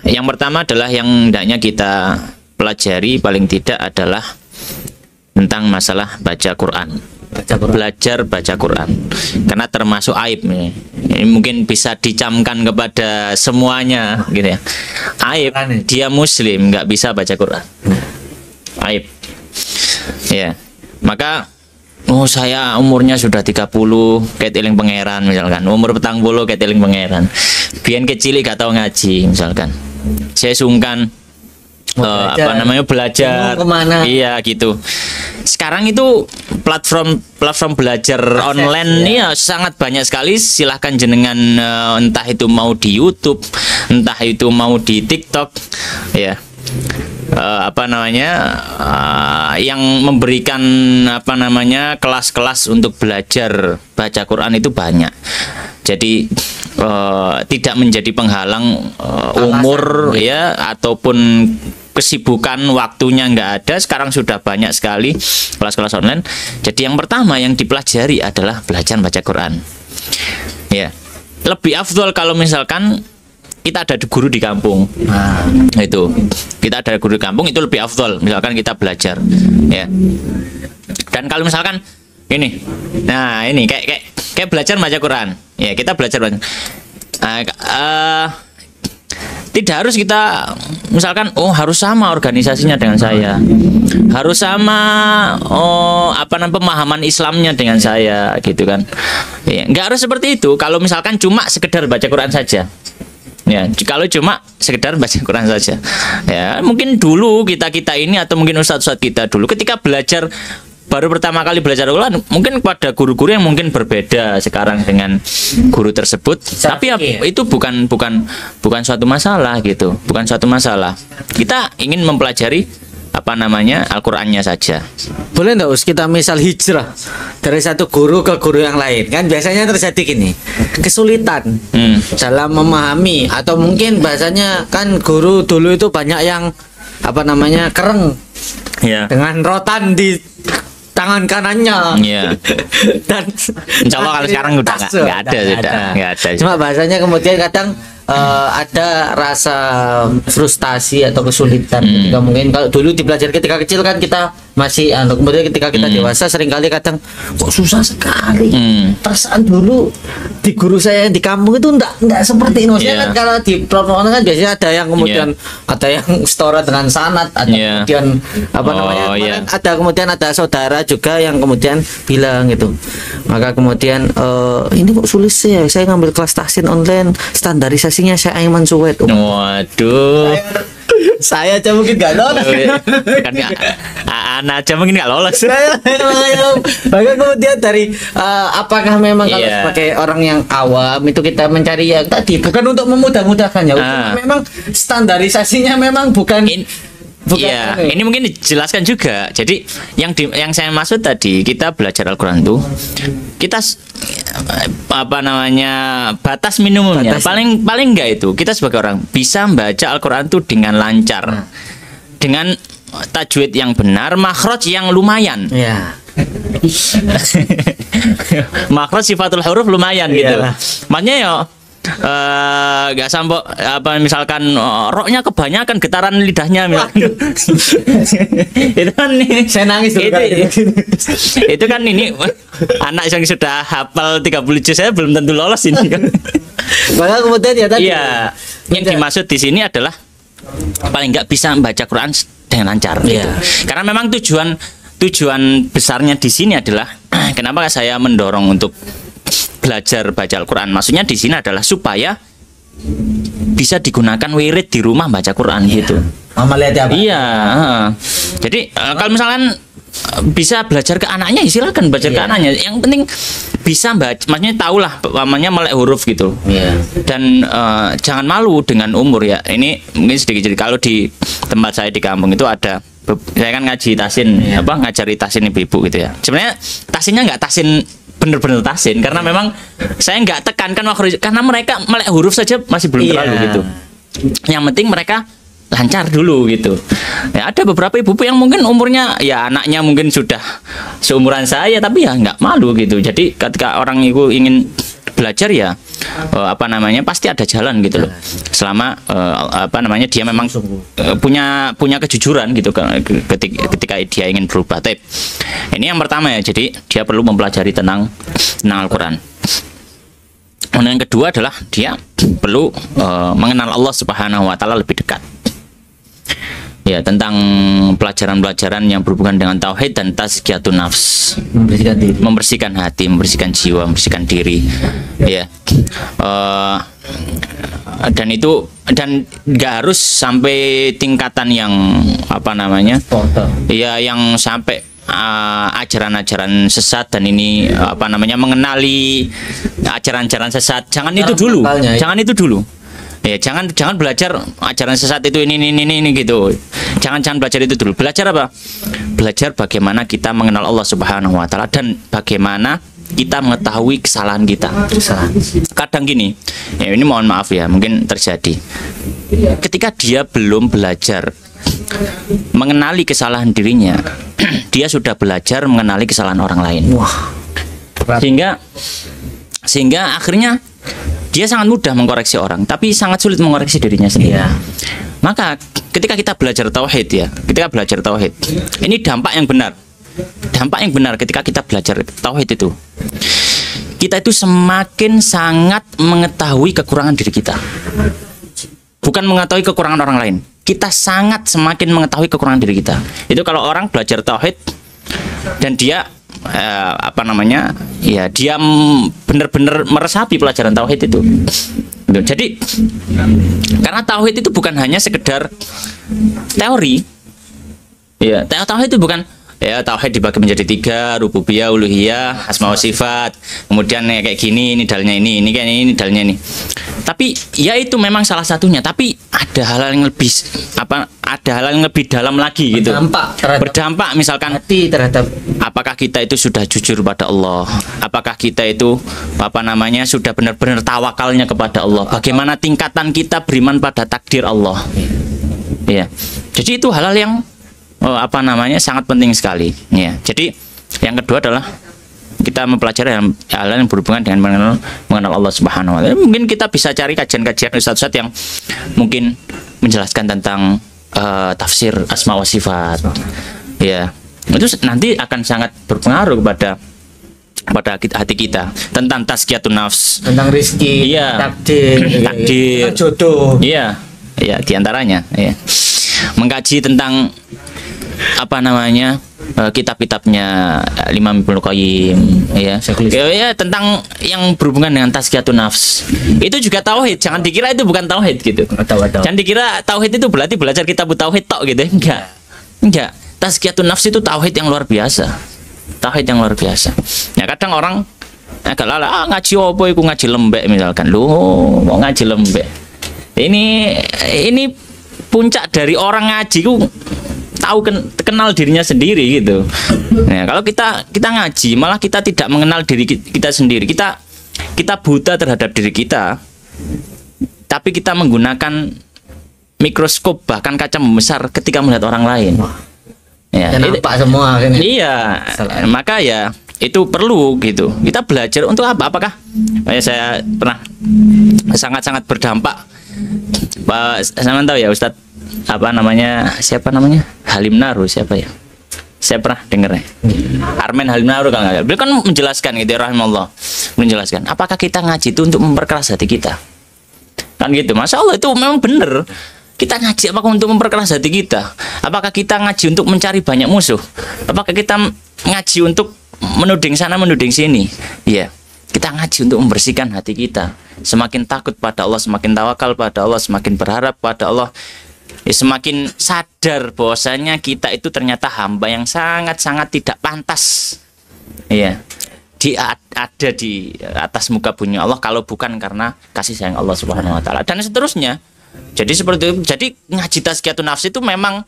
yang pertama adalah yang hendaknya kita pelajari paling tidak adalah tentang masalah baca Quran. Belajar baca Quran, karena termasuk aib nih. Ini mungkin bisa dicamkan kepada semuanya gitu ya. Aib dia muslim nggak bisa baca Quran. Aib. Ya. Maka saya umurnya sudah 30 kayak eling pangeran misalkan. Umur 40 kayak eling pangeran. Biyen kecil gak tahu ngaji misalkan. Saya sungkan belajar. Iya gitu. Sekarang itu platform belajar online ini ya sangat banyak sekali. Silahkan jenengan entah itu mau di YouTube, entah itu mau di TikTok, ya. Yang memberikan kelas-kelas untuk belajar baca Quran itu banyak. Jadi tidak menjadi penghalang umur ya ataupun kesibukan waktunya nggak ada. Sekarang sudah banyak sekali kelas-kelas online. Jadi yang pertama yang dipelajari adalah belajar baca Quran. Ya, lebih afdol kalau misalkan kita ada guru di kampung. Itu kita ada guru di kampung itu lebih afdol. Misalkan kita belajar, ya. Dan kalau misalkan ini, kayak belajar baca Quran, ya kita belajar baca. Tidak harus kita misalkan harus sama organisasinya dengan saya, harus sama pemahaman Islamnya dengan saya gitu kan. Ya, nggak harus seperti itu. Kalau misalkan cuma sekedar baca Quran saja. Ya, kalau cuma sekedar baca Quran saja. Ya, mungkin dulu kita ini atau mungkin ustadz-ustadz kita dulu ketika belajar baru pertama kali belajar Quran, mungkin pada guru-guru yang mungkin berbeda sekarang dengan guru tersebut. Tapi itu bukan suatu masalah gitu, bukan suatu masalah. Kita ingin mempelajari Al-Qur'annya saja. Boleh enggak kita misal hijrah dari satu guru ke guru yang lain? Kan biasanya terjadi gini, kesulitan dalam memahami, atau mungkin bahasanya kan guru dulu itu banyak yang kereng dengan rotan di tangan kanannya. Dan insya Allah kalau sekarang udah nggak ada. Cuma bahasanya kemudian kadang ada rasa frustasi atau kesulitan ketika mungkin kalau dulu dipelajari ketika kecil kan kita masih kemudian ketika kita dewasa seringkali kadang kok susah sekali. Perasaan dulu di guru saya yang di kampung itu enggak seperti ini. Maksudnya kan kalau di platform kan biasanya ada yang kemudian ada yang setoran dengan sanad, ada kemudian ada kemudian ada saudara juga yang kemudian bilang gitu. Maka kemudian ini kok sulit sih ya, saya ngambil kelas tahsin online, standarisasinya saya Aiman Suwed. Waduh. Saya aja mungkin gak lolos. Kan anak aja mungkin gak lolos. Bahkan kemudian dari apakah memang kalau sebagai orang yang awam itu kita mencari yang tadi bukan untuk memudah-mudahkan ya, memang standarisasinya memang bukan. Iya, ini mungkin dijelaskan juga. Jadi yang saya maksud tadi, kita belajar Al-Qur'an tuh kita batas minimumnya. Paling enggak itu kita sebagai orang bisa membaca Al-Qur'an tuh dengan lancar. Dengan tajwid yang benar, makhraj yang lumayan. Iya. Makhraj sifatul huruf lumayan gitu. Makanya ya nggak sampai misalkan roknya kebanyakan getaran lidahnya itu kan nih saya nangis itu kan ini anak yang sudah hafal 30 juz saya belum tentu lolos ini kan. Maka kemudian ya tadi yang dimaksud di sini adalah paling nggak bisa membaca Quran dengan lancar gitu. Karena memang tujuan besarnya di sini adalah kenapa saya mendorong untuk belajar baca Al-Quran. Maksudnya di sini adalah supaya bisa digunakan wirid di rumah baca Quran gitu. Mama lihat apa? Iya. Jadi kalau misalkan bisa belajar ke anaknya, silakan belajar ke anaknya. Yang penting bisa baca, maksudnya tahulah namanya melek huruf gitu. Dan jangan malu dengan umur ya. Ini mungkin sedikit jadi kalau di tempat saya di kampung itu ada, saya kan ngaji tasin, ngajari tasin ibu-ibu gitu ya. Sebenarnya tasinnya nggak tasin bener-bener tasin, karena memang saya nggak tekankan makhraj, karena mereka melek huruf saja masih belum terlalu gitu. Yang penting mereka lancar dulu gitu. Ya, ada beberapa ibu yang mungkin umurnya ya anaknya mungkin sudah seumuran saya, tapi ya nggak malu gitu. Jadi ketika orang itu ingin belajar ya pasti ada jalan gitu loh. Selama dia memang punya kejujuran gitu ketika dia ingin berubah. Tapi ini yang pertama ya. Jadi dia perlu mempelajari tentang Al-Qur'an. Dan yang kedua adalah dia perlu mengenal Allah Subhanahu wa taala lebih dekat. Ya, tentang pelajaran-pelajaran yang berhubungan dengan tauhid dan tazkiyatun nafs, membersihkan hati, membersihkan jiwa, membersihkan diri. Ya, dan nggak harus sampai tingkatan yang ya yang sampai ajaran-ajaran sesat, dan ini mengenali ajaran-ajaran sesat. Jangan itu dulu. Ya, jangan belajar ajaran sesat itu ini gitu. Jangan belajar itu dulu. Belajar apa? Belajar bagaimana kita mengenal Allah Subhanahu wa taala dan bagaimana kita mengetahui kesalahan kita. Kadang gini, ya ini mohon maaf ya, mungkin terjadi. Ketika dia belum belajar mengenali kesalahan dirinya, dia sudah belajar mengenali kesalahan orang lain. Sehingga akhirnya dia sangat mudah mengkoreksi orang, tapi sangat sulit mengoreksi dirinya sendiri. Maka ketika kita belajar tauhid ini dampak yang benar. Dampak yang benar ketika kita belajar tauhid itu, kita itu semakin sangat mengetahui kekurangan diri kita. Bukan mengetahui kekurangan orang lain. Kita semakin mengetahui kekurangan diri kita. Itu kalau orang belajar tauhid dan dia dia benar-benar meresapi pelajaran tauhid itu. Jadi karena tauhid itu bukan hanya sekedar teori. Ya, tauhid itu bukan tauhid dibagi menjadi 3, rububiyah, uluhiyah, asma wa sifat. Kemudian kayak gini, ini dalilnya ini kayak ini dalilnya ini. Tapi ya itu memang salah satunya, tapi ada hal yang lebih dalam lagi gitu. Berdampak misalkan hati terhadap apakah kita itu sudah jujur pada Allah? Apakah kita itu sudah benar-benar tawakalnya kepada Allah? Bagaimana tingkatan kita beriman pada takdir Allah? Ya. Jadi itu hal-hal yang sangat penting sekali. Ya. Jadi yang kedua adalah kita mempelajari hal yang berhubungan dengan mengenal Allah Subhanahu wa taala. Mungkin kita bisa cari kajian-kajian ustaz-ustaz yang mungkin menjelaskan tentang tafsir asma wa sifat. Ya. Itu nanti akan sangat berpengaruh pada hati kita, tentang tazkiyatun nafs, tentang rezeki, takdir, jodoh. Iya. Ya, diantaranya ya. Mengkaji tentang kitab-kitabnya Imam Ibnu Qayyim ya, tentang yang berhubungan dengan tazkiyatun nafs. Itu juga tauhid. Jangan dikira itu bukan tauhid gitu. Jangan dikira tauhid itu berarti belajar kitab tauhid tok gitu. Enggak. Tazkiyatun nafs itu tauhid yang luar biasa. Ya, kadang orang agak lala, ngaji apa iku, ngaji lembek misalkan. Loh, mau ngaji lembek. Ini puncak dari orang ngaji ku kenal dirinya sendiri gitu. Nah, kalau kita ngaji malah kita tidak mengenal diri kita sendiri. Kita buta terhadap diri kita. Tapi kita menggunakan mikroskop bahkan kaca membesar ketika melihat orang lain. Ya, nampak semua kan. Iya. Maka ya itu perlu gitu. Kita belajar untuk apa? Apakah saya pernah sangat-sangat berdampak. Saya tahu ya Ustadz siapa namanya Halim Naru, siapa ya, saya pernah dengar Armen Halim Naru kalau nggak, beliau kan menjelaskan gitu ya, rahimahullah, menjelaskan apakah kita ngaji itu untuk memperkeras hati kita kan gitu. Masya Allah, itu memang benar. Kita ngaji apakah untuk memperkeras hati kita? Apakah kita ngaji untuk mencari banyak musuh? Apakah kita ngaji untuk menuding sana menuding sini? Iya, kita ngaji untuk membersihkan hati kita, semakin takut pada Allah, semakin tawakal pada Allah, semakin berharap pada Allah. semakin sadar bahwasanya kita itu ternyata hamba yang sangat-sangat tidak pantas. Iya. Ada di atas muka bumi Allah kalau bukan karena kasih sayang Allah Subhanahu wa taala dan seterusnya. Jadi seperti itu. Jadi ngaji tazkiyatun nafs itu memang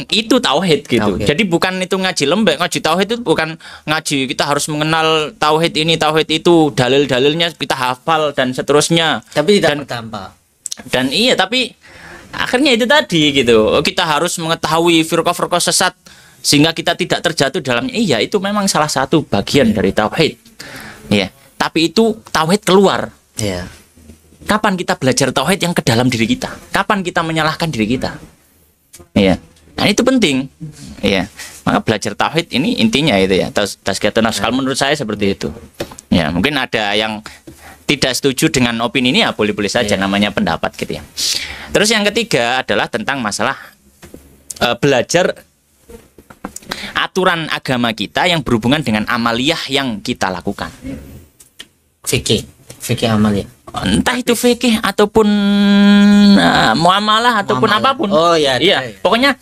itu tauhid gitu. Jadi bukan itu ngaji lembek, ngaji tauhid itu bukan ngaji kita harus mengenal tauhid ini, tauhid itu, dalil-dalilnya kita hafal dan seterusnya. Tapi tidak berdampak. Dan iya, tapi akhirnya itu tadi gitu. Kita harus mengetahui firqah-firqah sesat sehingga kita tidak terjatuh dalamnya. Iya, itu memang salah satu bagian dari tauhid. Iya, tapi itu tauhid keluar. Iya. Kapan kita belajar tauhid yang ke dalam diri kita? Kapan kita menyalahkan diri kita? Iya. Nah, itu penting. Iya. Maka belajar tauhid ini intinya itu ya. Tazkiyatun nafs. Kalau menurut saya seperti itu. Ya, mungkin ada yang tidak setuju dengan opini ini ya boleh-boleh saja, namanya pendapat gitu ya. Terus yang ketiga adalah tentang masalah belajar aturan agama kita yang berhubungan dengan amaliyah yang kita lakukan. Fikih amaliyah. Entah itu fikih ataupun muamalah ataupun apapun. Oh iya. Iya. Pokoknya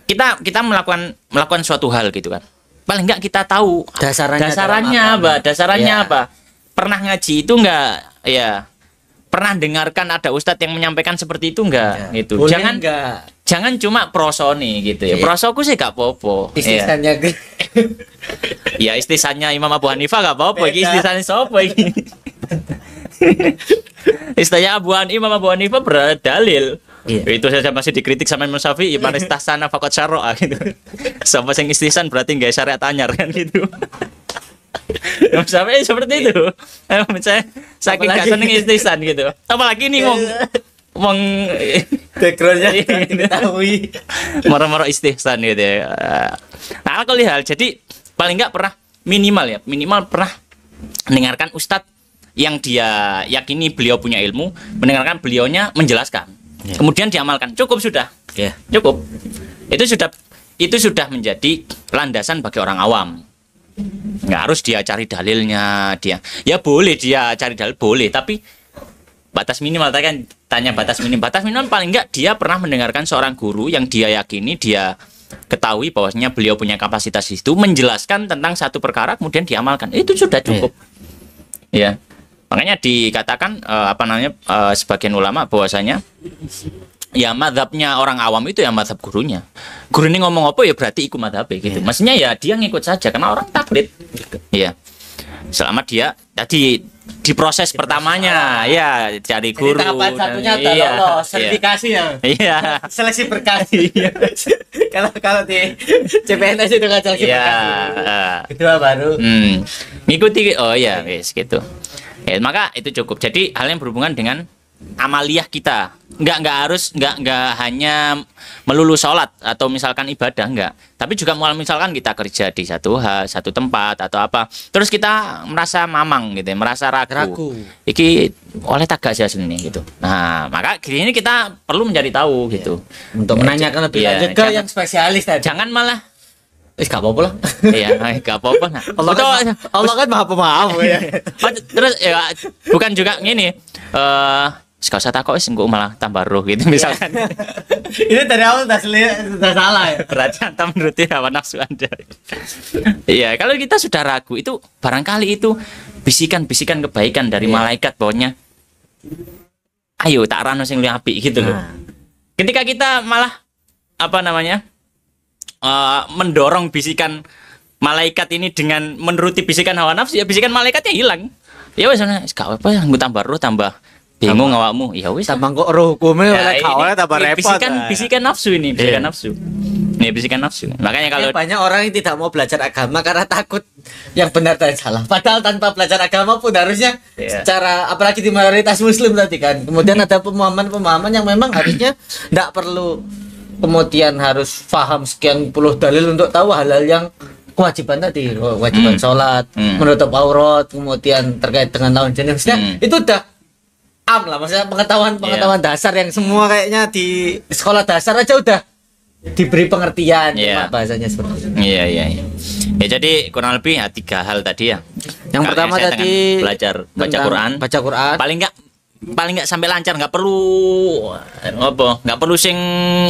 kita melakukan suatu hal gitu kan. Paling enggak kita tahu dasarnya apa. Pernah ngaji itu enggak ya? Pernah dengarkan ada ustadz yang menyampaikan seperti itu enggak? Gitu. Jangan cuma prosoni gitu ya. Prosoku sih gak apa-apa. Istisannya ya istisannya Imam Abu Hanifah gak apa-apa. Iki istisannya sapa iki? Istilahnya Imam Abu Hanifah berdalil. Itu saja masih dikritik sama Imam Syafi'i, man istahsana faqad syarra gitu. Sama sing istisan berarti enggak syariat anyar kan gitu. Imam Syafi'i seperti itu. Saya saking gak seneng istisan gitu. Apalagi nih ngomong backgroundnya diketahui marah-marah istihsan gitu ya. Nah, aku lihat jadi paling enggak pernah minimal pernah mendengarkan ustadz yang dia yakini beliau punya ilmu, mendengarkan beliaunya menjelaskan. Kemudian diamalkan. Cukup sudah. Cukup. Itu sudah menjadi landasan bagi orang awam. Nggak harus dia cari dalilnya, ya boleh dia cari dalil boleh, tapi batas minimal kan tanya batas minimal paling enggak dia pernah mendengarkan seorang guru yang dia yakini, dia ketahui bahwasanya beliau punya kapasitas itu menjelaskan tentang satu perkara kemudian diamalkan. Itu sudah cukup. Ya. Makanya dikatakan sebagian ulama bahwasanya ya mazhabnya orang awam itu ya mazhab gurunya. Guru ini ngomong apa ya berarti ikut mazhabnya gitu. Maksudnya ya dia ngikut saja karena orang taklid. Iya. Selama dia tadi di proses pertamanya ya cari guru. Jadi tahapan satunya adalah lolos sertifikasi ya. Iya. Seleksi berkas. Kalau di CPNS itu kan seleksi berkas. Kedua baru. Ngikuti wis gitu. Ya, maka itu cukup. Jadi hal yang berhubungan dengan amaliyah kita. Enggak hanya melulu sholat atau misalkan ibadah, enggak. Tapi juga misalkan kita kerja di satu tempat atau apa. Terus kita merasa mamang gitu, merasa ragu. Iki oleh tagak sih aslinya gitu. Nah, maka ini kita perlu mencari tahu gitu. Untuk menanyakan lebih lanjut ke yang spesialis tadi. Jangan malah gak apa-apa lah. Iya, gak apa-apa. Nah, Allah kan maha pemaaf ya. Terus ya bukan juga gini. Gak usah takut engko malah tambah roh gitu misalkan. Ini dari awal sudah salah ya. Berarti Anda menuruti hawa nafsu Anda. Iya, kalau kita sudah ragu itu barangkali itu bisikan-bisikan kebaikan dari malaikat bahwanya ayo tak rano sing luwih apik gitu loh. Ketika kita malah mendorong bisikan malaikat ini dengan menuruti bisikan hawa nafsu, ya bisikan malaikatnya hilang. Ya wis gak apa-apa, nggo tambah roh tambah bingung awakmu. Ya wis tambah kok roh hukume oleh kawan tambah repot. Bisikan nafsu ini, bisikan nafsu. Nih bisikan nafsu. Makanya kalau banyak orang yang tidak mau belajar agama karena takut yang benar dan salah. Padahal tanpa belajar agama pun harusnya secara apalagi di mayoritas muslim tadi kan. Kemudian ada pemahaman yang memang harusnya tidak perlu kemudian harus paham sekian puluh dalil untuk tahu hal-hal yang kewajiban tadi, kewajiban sholat, menutup aurat, kemudian terkait dengan lawan jenis, itu udah lah, maksudnya pengetahuan dasar yang semua kayaknya di sekolah dasar aja udah diberi pengertian, bahasanya seperti itu. Iya. Ya jadi kurang lebih 3 hal tadi ya. Yang pertama tadi belajar baca Quran. Paling enggak paling nggak sampai lancar, nggak perlu nggak perlu sing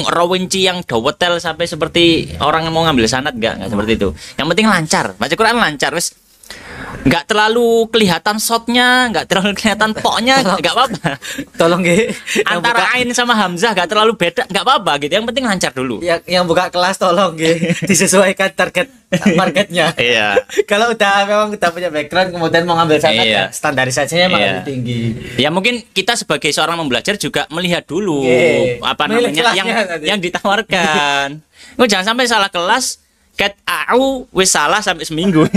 rawinci yang dawetel sampai seperti orang yang mau ngambil sanad, nggak seperti itu. Yang penting lancar, baca Quran lancar, wis nggak terlalu kelihatan shotnya, nggak terlalu kelihatan poknya, nggak apa-apa. Tolong antara ain sama hamzah nggak terlalu beda, nggak apa-apa gitu. Yang penting lancar dulu. Yang buka kelas tolong disesuaikan target marketnya. Iya. Kalau memang udah punya background kemudian mau ngambil sanad, ya standarisasinya emang lebih tinggi. Ya mungkin kita sebagai seorang pembelajar juga melihat dulu apa namanya yang ditawarkan. Jangan sampai salah kelas. Ket au wis salah sampai seminggu.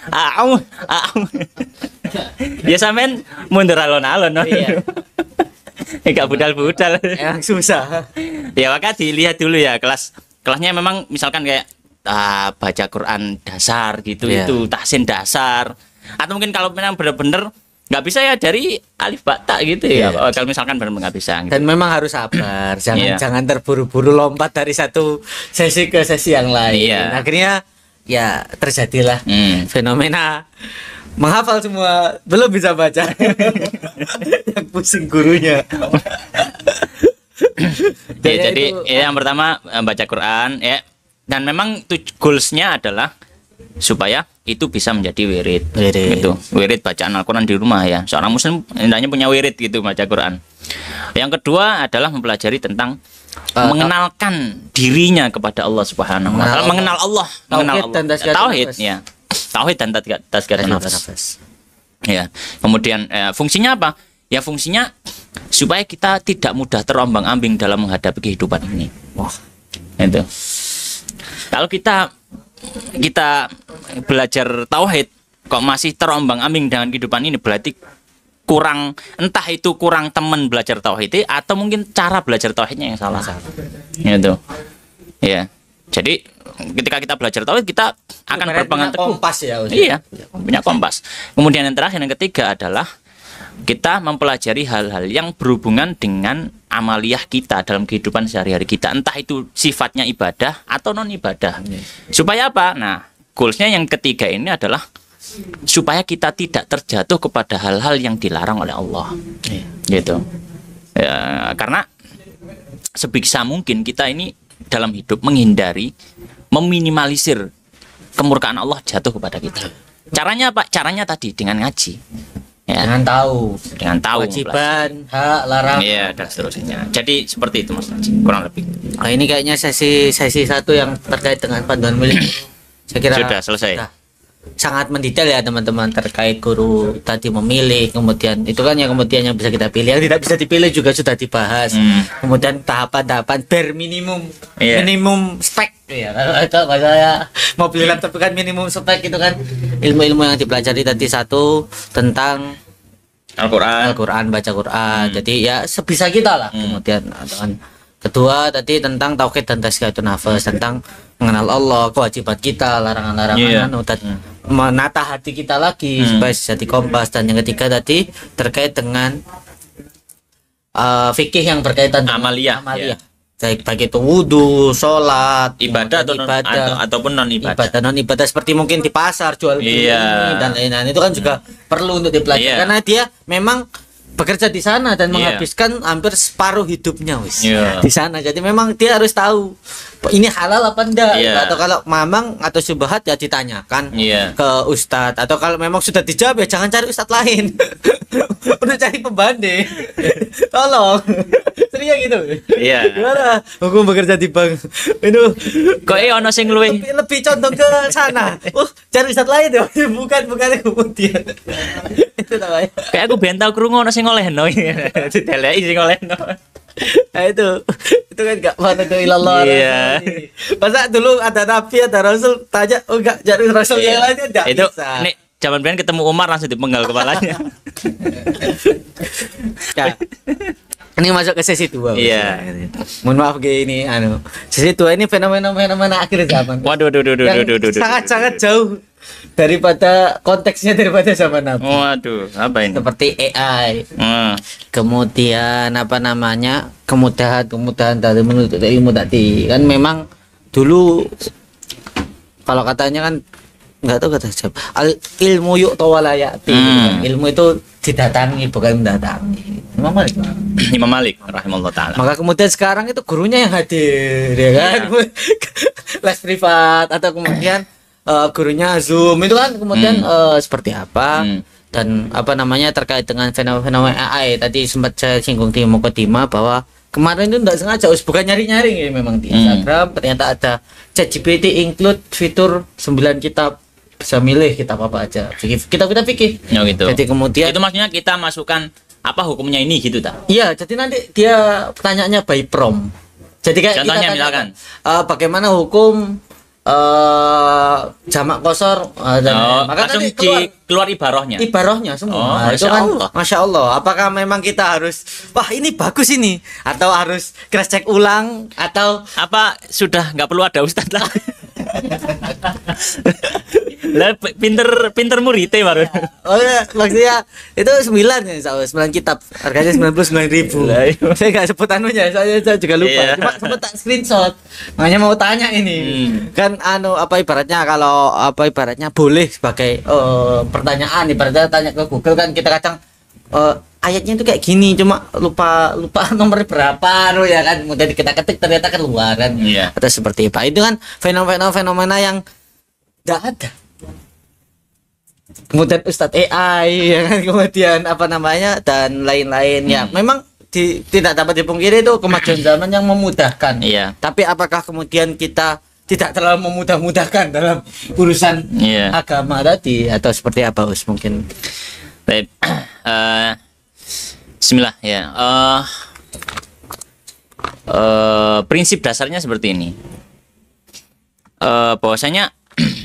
Au. Ya sampean mundur alon-alon. Iya. Enggak budal-budal. Yang susah. Ya maka dilihat dulu ya kelasnya memang misalkan kayak baca Quran dasar gitu, itu tahsin dasar. Atau mungkin kalau memang benar-benar nggak bisa ya dari alif ba ta gitu ya. Kalau misalkan benar-benar nggak bisa gitu. Dan memang harus sabar, jangan terburu-buru lompat dari satu sesi ke sesi yang lain. Akhirnya ya terjadilah fenomena menghafal semua belum bisa baca. Yang pusing gurunya. Jadi yang pertama baca Quran ya, dan memang goalsnya adalah supaya itu bisa menjadi wirid. Gitu. Wirid bacaan Al-Quran di rumah ya. Seorang muslim hendaknya punya wirid gitu baca Quran. Yang kedua adalah mempelajari tentang mengenalkan dirinya kepada Allah Subhanahu wa taala, mengenal Allah, tauhid ya. Tauhid dan tazkiyatun nafs. Ya. Kemudian fungsinya apa? Ya fungsinya supaya kita tidak mudah terombang-ambing dalam menghadapi kehidupan ini. Wah. Itu. Kalau kita belajar tauhid kok masih terombang-ambing dengan kehidupan ini, berarti entah itu kurang teman belajar tauhid atau mungkin cara belajar tauhidnya yang salah. Gitu. Ya. Jadi ketika kita belajar tauhid kita akan berpegang teguh. Kompas ya. Iya, punya kompas. Kemudian yang terakhir, yang ketiga adalah kita mempelajari hal-hal yang berhubungan dengan amaliyah kita dalam kehidupan sehari-hari kita, entah itu sifatnya ibadah atau non ibadah. Supaya apa? Nah, goalsnya yang ketiga ini adalah supaya kita tidak terjatuh kepada hal-hal yang dilarang oleh Allah. Gitu. Ya, karena sebisa mungkin kita ini dalam hidup menghindari, meminimalisir kemurkaan Allah jatuh kepada kita. Caranya apa? Caranya tadi dengan ngaji. Ya. Dengan tahu kewajiban, hak, larangan, dan seterusnya. Jadi seperti itu Mas Haji, kurang lebih. Nah, ini kayaknya sesi satu yang terkait dengan panduan milik. Saya kira sudah selesai. Sangat mendetail ya teman-teman terkait guru tadi memilih, kemudian itu kan yang bisa kita pilih, yang tidak bisa dipilih juga sudah dibahas. Kemudian tahapan-tahapan bare minimum spek ya. Kalau saya mau pilih laptop kan minimum spek itu kan ilmu-ilmu yang dipelajari tadi. Satu tentang Al-Quran, baca Quran. Jadi ya sebisa kita lah. Kemudian kedua tadi tentang tauhid dan tazkiyatun nafs, tentang mengenal Allah, kewajiban kita, larangan-larangan, menata hati kita lagi supaya jadi kompas. Dan yang ketiga tadi terkait dengan fikih yang berkaitan dengan amaliyah. Baik itu wudu, sholat, ibadah ataupun non ibadah seperti mungkin di pasar jual beli dan lain-lain, itu kan juga perlu untuk dipelajari karena dia memang bekerja di sana dan menghabiskan hampir separuh hidupnya di sana. Jadi memang dia harus tahu ini halal apa enggak. Atau kalau mamang atau syubhat ya ditanyakan ke ustadz, atau kalau memang sudah dijawab ya jangan cari ustadz lain. Udah cari pembanding. Tolong. Serius gitu. Gimana hukum bekerja di bank itu kok ono sing lebih condong ke sana. Cari ustadz lain ya, bukan kemudian. Itu namanya. Kayak aku ben tau krungu ono sing olehno. Dideleki sing olehno. Nah itu kan enggak mana tuh ilallah. Masa dulu ada nabi, ada rasul, tanya enggak cari rasul yang lainnya enggak itu, bisa. Nih zaman ben ketemu Umar langsung dipenggal kepalanya. Ini masuk ke sesi 2. Mohon maaf ini sesi 2 ini fenomena akhir zaman. Waduh. Sangat jauh daripada konteksnya daripada zaman Nabi. Waduh, apa ini? Seperti AI. Kemudian kemudahan dari menuntut ilmu tadi. Kan memang dulu kalau katanya kan nggak tahu kata siapa. Ilmu yuk tawalayati. Ilmu itu didatangi bukan mendatangi. Imam Malik rahimahullah taala. Maka kemudian sekarang itu gurunya yang hadir ya kan. Les privat atau kemudian gurunya Zoom itu kan kemudian seperti apa dan apa namanya terkait dengan fenomena AI tadi sempat saya singgung di Mukadimah bahwa kemarin itu enggak sengaja bukan nyari-nyari ya, memang di Instagram ternyata ada ChatGPT include fitur 9 kitab, bisa milih kitab apa aja kita pikir gitu. Jadi kemudian itu maksudnya kita masukkan apa hukumnya ini gitu tak? Iya, jadi nanti dia pertanyaannya by prompt. Jadi kayak contohnya kita misalkan bagaimana hukum jamak kosor dan maka langsung keluar ibarohnya semua. Itu kan Masya Allah. Apakah memang kita harus wah ini bagus ini atau harus cross check ulang atau apa sudah nggak perlu ada ustadz lah. Lah pinter muridnya baru. Oh ya, maksudnya itu 9 ya, 9 kitab. Harganya 99.000. Saya enggak sebut anunya, saya juga lupa. Cuma sempat tak screenshot. Makanya mau tanya ini. Kan ibaratnya kalau ibaratnya boleh sebagai pertanyaan ibaratnya tanya ke Google kan kita kadang ayatnya itu kayak gini cuma lupa nomor berapa ya kan kemudian kita ketik ternyata keluar kan atau seperti apa itu kan fenomena yang enggak ada. Kemudian Ustadz AI ya kan kemudian apa namanya dan lain-lain ya memang tidak dapat dipungkiri itu kemajuan zaman yang memudahkan. Tapi apakah kemudian kita tidak terlalu memudah-mudahkan dalam urusan agama tadi atau seperti apa Us mungkin? Baik. Bismillah ya. Prinsip dasarnya seperti ini. Bahwasanya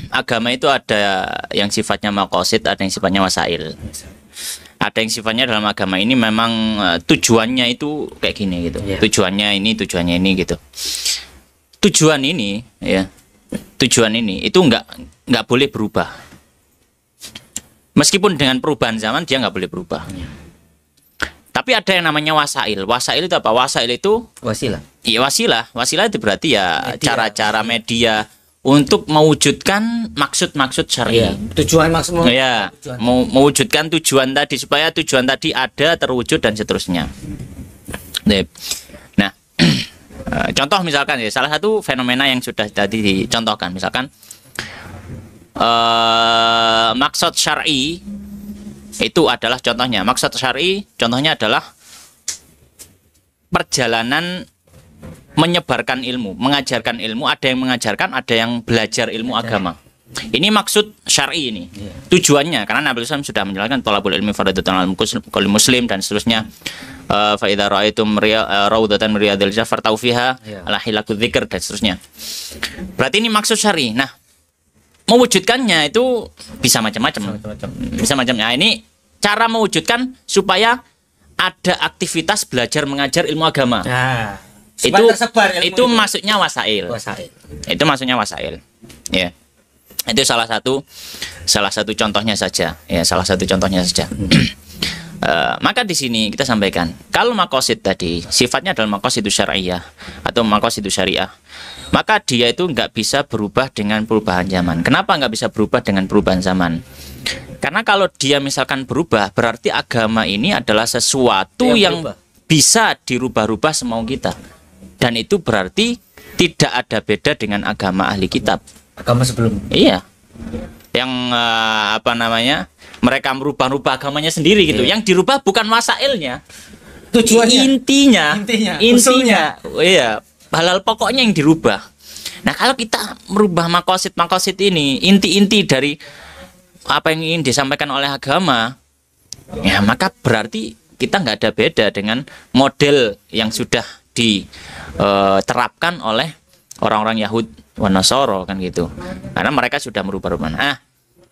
agama itu ada yang sifatnya maqasid, ada yang sifatnya wasail. Ada yang sifatnya dalam agama ini memang tujuannya itu kayak gini gitu. Tujuannya ini gitu. Tujuan ini itu nggak boleh berubah. Meskipun dengan perubahan zaman dia nggak boleh berubah. Tapi ada yang namanya wasail. Wasail itu apa? Wasail itu wasilah. Iya wasilah. Wasilah itu berarti ya cara-cara media untuk mewujudkan maksud-maksud syar'i. Tujuan maksud mewujudkan tujuan tadi supaya tujuan tadi ada terwujud dan seterusnya. Nah, contoh misalkan ya salah satu fenomena yang sudah tadi dicontohkan misalkan maksud syar'i itu adalah contohnya. Maksud syar'i contohnya adalah perjalanan menyebarkan ilmu, mengajarkan ilmu, ada yang mengajarkan, ada yang belajar ilmu agama. Ini maksud syar'i ini. Tujuannya karena Nabi SAW sudah menjelaskan thalabul ilmi fardhatun 'alal kulli muslim dan seterusnya. Fa idza ra'aitum raudatan min riyadil jannah fartau fiha ala hilakudz dzikr dan seterusnya. Berarti ini maksud syar'i. Nah, mewujudkannya itu bisa macam-macam. Bisa macam. Nah, ini cara mewujudkan supaya ada aktivitas belajar mengajar ilmu agama. Itu maksudnya wasail. Itu maksudnya wasail. Ya. Itu salah satu contohnya saja. Ya, salah satu contohnya saja. Maka di sini kita sampaikan, kalau maqasid tadi sifatnya adalah maqasid syar'iyah atau maqasid syariah, maka dia itu nggak bisa berubah dengan perubahan zaman. Kenapa nggak bisa berubah dengan perubahan zaman? Karena kalau dia misalkan berubah, berarti agama ini adalah sesuatu yang bisa dirubah-rubah semau kita. Dan itu berarti tidak ada beda dengan agama ahli kitab. Agama sebelumnya. Iya. Yang mereka merubah-rubah agamanya sendiri gitu. Yang dirubah bukan wasailnya. Tujuannya. Intinya. Iya. Halal pokoknya yang dirubah. Nah, kalau kita merubah maqasid ini, inti-inti dari apa yang ingin disampaikan oleh agama, ya maka berarti kita nggak ada beda dengan model yang sudah diterapkan oleh orang-orang Yahud wa Nasara kan gitu. Karena mereka sudah merubah-rubah. Nah,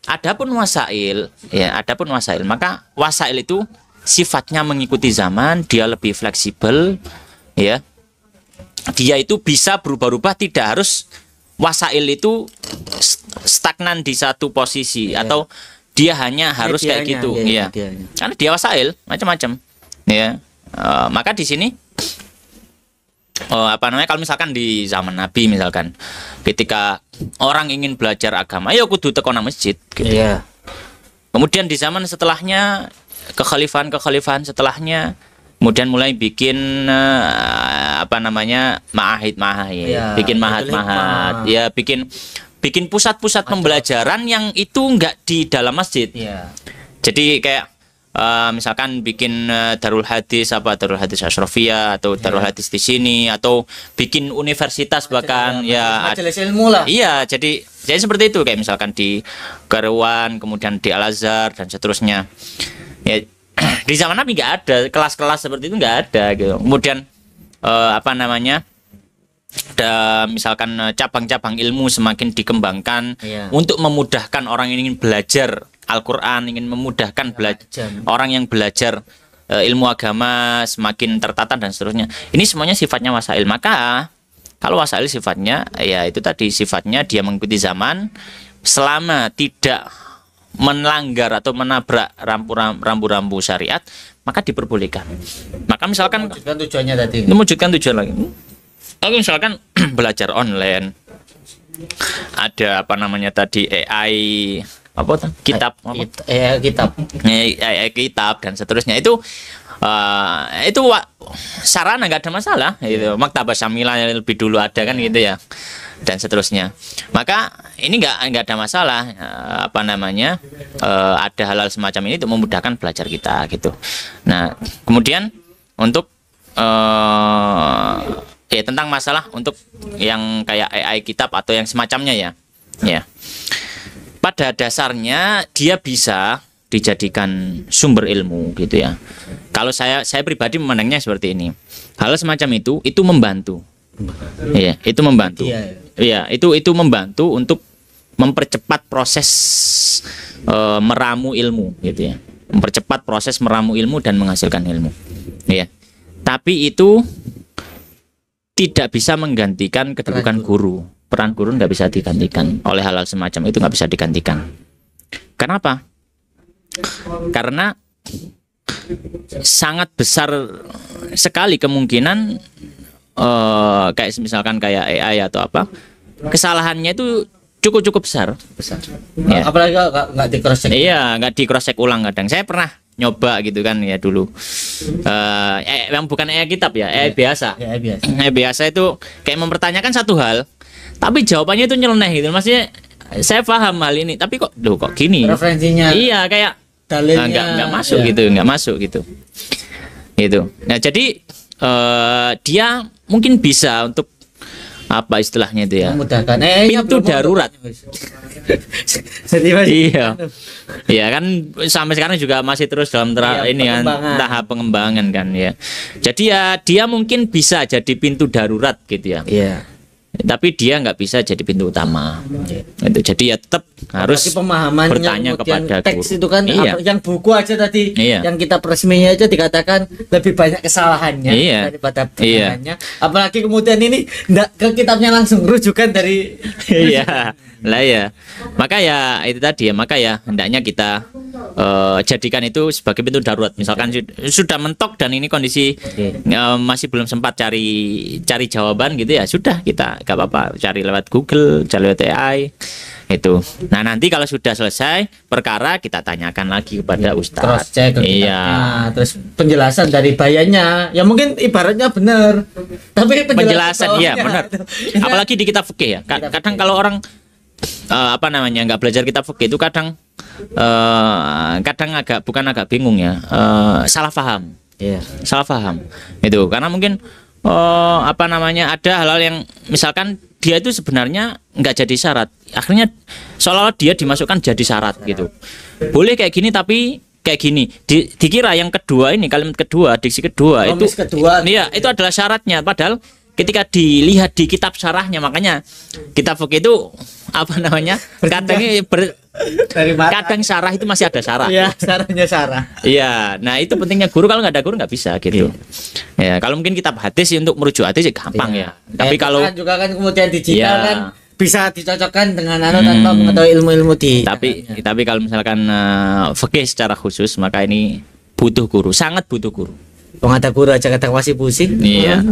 adapun wasail, maka wasail itu sifatnya mengikuti zaman, dia lebih fleksibel, ya. Dia itu bisa berubah-ubah, tidak harus wasail itu stagnan di satu posisi atau dia hanya harus kayak gitu, ya. Karena dia wasail macam-macam, ya. Maka di sini apa namanya, kalau misalkan di zaman Nabi misalkan ketika orang ingin belajar agama, ayo kudu teko nang masjid gitu. Iya. Kemudian di zaman setelahnya, kekhalifahan setelahnya, kemudian mulai bikin apa namanya, ma'ahid, ya, bikin mahat, ya bikin pusat-pusat pembelajaran yang itu enggak di dalam masjid. Ya. Jadi kayak misalkan bikin Darul Hadis Asyrafiyah atau Darul Hadis di sini, atau bikin universitas bahkan majelis ilmu lah. Iya, jadi seperti itu, kayak misalkan di Karuan, kemudian di Al Azhar dan seterusnya. Ya, di zaman Nabi nggak ada kelas-kelas seperti itu, nggak ada gitu. Kemudian apa namanya, ada misalkan cabang-cabang ilmu semakin dikembangkan untuk memudahkan orang yang ingin belajar Al-Quran, ingin memudahkan orang yang belajar ilmu agama semakin tertata dan seterusnya. Ini semuanya sifatnya wasail. Maka kalau wasail sifatnya, ya itu tadi, sifatnya dia mengikuti zaman selama tidak melanggar atau menabrak rambu-rambu syariat, maka diperbolehkan. Maka misalkan mewujudkan tujuannya tadi. Mewujudkan tujuan lagi. Kalau misalkan belajar online, ada apa namanya tadi, AI kitab dan seterusnya, itu sarana, nggak ada masalah gitu. Maktabah Syamilah yang lebih dulu ada kan gitu ya, dan seterusnya. Maka ini nggak ada masalah, apa namanya, ada hal-hal semacam ini untuk memudahkan belajar kita gitu. Nah, kemudian untuk ya tentang masalah untuk yang kayak AI kitab atau yang semacamnya ya. Pada dasarnya dia bisa dijadikan sumber ilmu gitu ya. Kalau saya pribadi memandangnya seperti ini. Hal semacam itu membantu. Iya, itu membantu. Iya, itu membantu untuk mempercepat proses meramu ilmu gitu ya. Mempercepat proses meramu ilmu dan menghasilkan ilmu. Iya. Tapi itu tidak bisa menggantikan kedudukan guru. Peran guru nggak bisa digantikan oleh hal-hal semacam itu, nggak bisa digantikan. Kenapa? Karena sangat besar sekali kemungkinan kayak misalkan kayak AI atau apa, kesalahannya itu cukup besar. Ya. Apalagi nggak di cross check. Iya, nggak di cross check ulang kadang. Saya pernah nyoba gitu kan ya dulu. Yang bukan AI kitab ya, AI biasa. AI biasa itu kayak mempertanyakan satu hal, tapi jawabannya itu nyeleneh gitu. Maksudnya saya paham hal ini, tapi kok gini. Referensinya. Iya, kayak dalilnya nggak masuk gitu, nggak masuk gitu. Gitu. Nah, jadi dia mungkin bisa untuk apa istilahnya itu ya, memudahkan pintu darurat. Iya kan, sampai sekarang juga masih terus dalam tahap pengembangan kan ya. Jadi ya dia mungkin bisa jadi pintu darurat gitu ya. Iya. Tapi dia nggak bisa jadi pintu utama. Itu jadi ya tetap harus bertanya kepada teks guru. Itu kan yang buku aja tadi, yang kitab resminya aja dikatakan lebih banyak kesalahannya daripada benarannya. Apalagi kemudian ini nggak ke kitabnya langsung, rujukan dari lah ya. Maka ya itu tadi ya, maka ya hendaknya kita jadikan itu sebagai pintu darurat. Misalkan sudah mentok dan ini kondisi masih belum sempat cari jawaban gitu ya, sudah, kita gak apa-apa cari lewat Google, cari lewat AI itu. Nah, nanti kalau sudah selesai perkara, kita tanyakan lagi kepada Ustadz. Cross check terus penjelasan dari bayannya ya mungkin ibaratnya benar, tapi penjelasan ya benar. Apalagi di kitab fikih ya. Kadang kalau orang apa namanya nggak belajar kitab fikih itu kadang agak bingung ya, salah paham. Salah paham itu karena mungkin apa namanya ada hal-hal yang misalkan dia itu sebenarnya nggak jadi syarat, akhirnya seolah-olah dia dimasukkan jadi syarat gitu. Boleh kayak gini tapi kayak gini dikira yang kedua ini, kalimat kedua, diksi kedua itu iya, itu adalah syaratnya, padahal ketika dilihat di kitab syarahnya, makanya kitab fikih itu apa namanya kadang syarah itu masih ada syarah. Iya, syarahnya syarah. Iya, nah itu pentingnya guru. Kalau nggak ada guru nggak bisa gitu. Ya, kalau mungkin kitab hadis untuk merujuk hadis gampang ya. Tapi kalau juga kan kemudian digital kan bisa dicocokkan dengan tanpa mengetahui ilmu-ilmu tapi kalau misalkan fikih secara khusus, maka ini butuh guru, sangat butuh guru. Wong ada guru aja kadang masih pusing. Iya.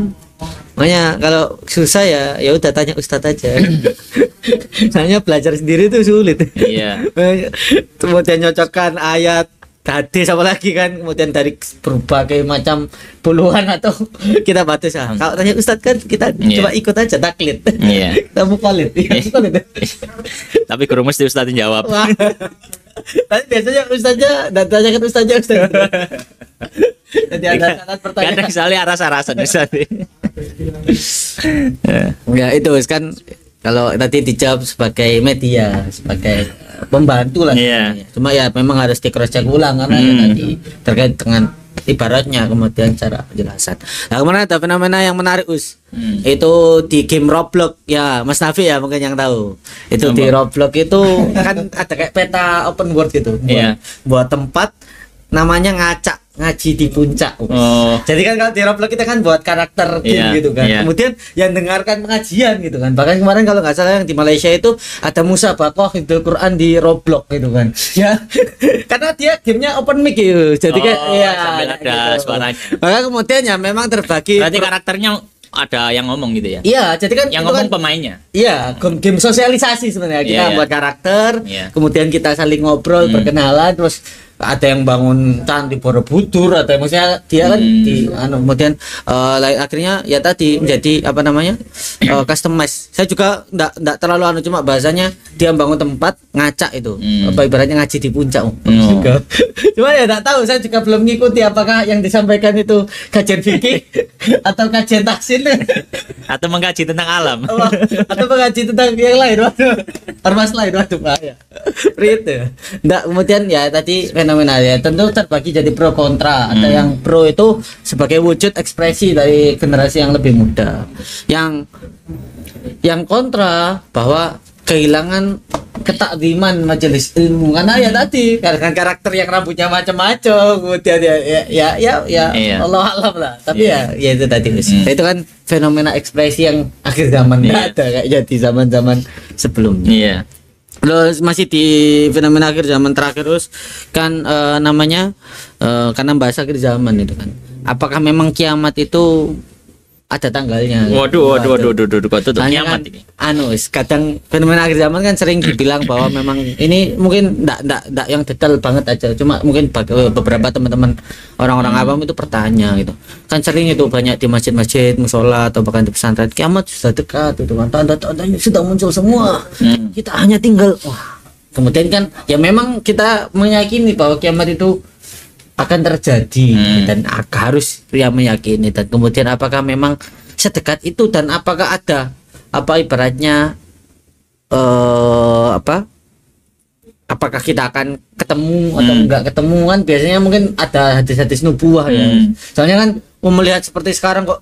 Makanya kalau susah ya udah tanya ustadz aja. Soalnya belajar sendiri itu sulit. Iya. Kemudian nyocokkan ayat hadis apa lagi kan, kemudian dari berbagai macam puluhan atau kita batas kalau tanya ustadz kan kita cuma ikut aja taklid. Kita mukalid. Tapi guru mesti ustadz jawab. Tapi biasanya ustadznya dan tanyakan ustadznya. Jadi ada saat pertanyaan. Kadang sekali rasa-rasa ustadz. Ya itu kan kalau nanti dijawab sebagai media, sebagai pembantu lah. Cuma ya memang harus di cross check ulang karena ya tadi terkait dengan ibaratnya kemudian cara penjelasan. Nah kemarin ada fenomena yang menarik itu di game Roblox ya Mas Nafi ya mungkin yang tahu. Itu di Roblox itu kan ada kayak peta open world gitu. Buat tempat namanya ngaji di puncak. Jadi kan kalau di Roblox kita kan buat karakter game gitu kan. Kemudian yang dengarkan pengajian gitu kan. Bahkan kemarin kalau nggak salah yang di Malaysia itu ada musabaqah Hifdzul Quran di Roblox gitu kan. Ya. Karena dia gamenya open mic gitu. Jadi kan sambil ada gitu suaranya. Maka kemudian ya memang terbagi. Berarti karakternya ada yang ngomong gitu ya? Iya, jadi kan yang ngomong kan, pemainnya. Iya, game sosialisasi sebenarnya. Kita buat karakter, kemudian kita saling ngobrol, perkenalan, terus ada yang bangun candi Borobudur, ada yang maksudnya dia kan kemudian akhirnya ya tadi menjadi apa namanya customize. Saya juga enggak terlalu cuma bahasanya dia bangun tempat ngacak itu apa ibaratnya ngaji di puncak. Cuma ya enggak tahu, saya juga belum ngikuti apakah yang disampaikan itu kajian fikih atau kajian tahsin atau mengkaji tentang alam atau mengkaji tentang yang lain. Ormas lain bahaya. Itu. Enggak, kemudian ya tadi fenomena ya tentu terbagi jadi pro kontra. Ada yang pro itu sebagai wujud ekspresi dari generasi yang lebih muda. Yang kontra bahwa kehilangan ketakdiman majelis ilmu karena ya tadi karena karakter yang rambutnya macam-macam kemudian Allah alam lah. Tapi ya itu tadi itu kan fenomena ekspresi yang akhir zaman ada kayak jadi zaman-zaman sebelumnya. Terus masih di fenomena akhir zaman terakhir terus kan namanya karena bahasa akhir zaman itu kan. Apakah memang kiamat itu ada tanggalnya? Waduh, kok kiamat ini. Kadang fenomena akhir zaman kan sering dibilang bahwa memang ini mungkin enggak yang detail banget aja. Cuma mungkin beberapa teman-teman orang-orang awam itu bertanya gitu. Kan sering itu banyak di masjid-masjid, mushola atau bahkan di pesantren, kiamat sudah dekat itu kan. Tanda-tandanya sudah muncul semua. Kita hanya tinggal kemudian kan ya memang kita meyakini bahwa kiamat itu akan terjadi dan harus meyakini. Dan kemudian apakah memang sedekat itu dan apakah ada ibaratnya apakah kita akan ketemu atau enggak ketemu kan biasanya mungkin ada hadis-hadis nubuah ya. Soalnya kan melihat seperti sekarang kok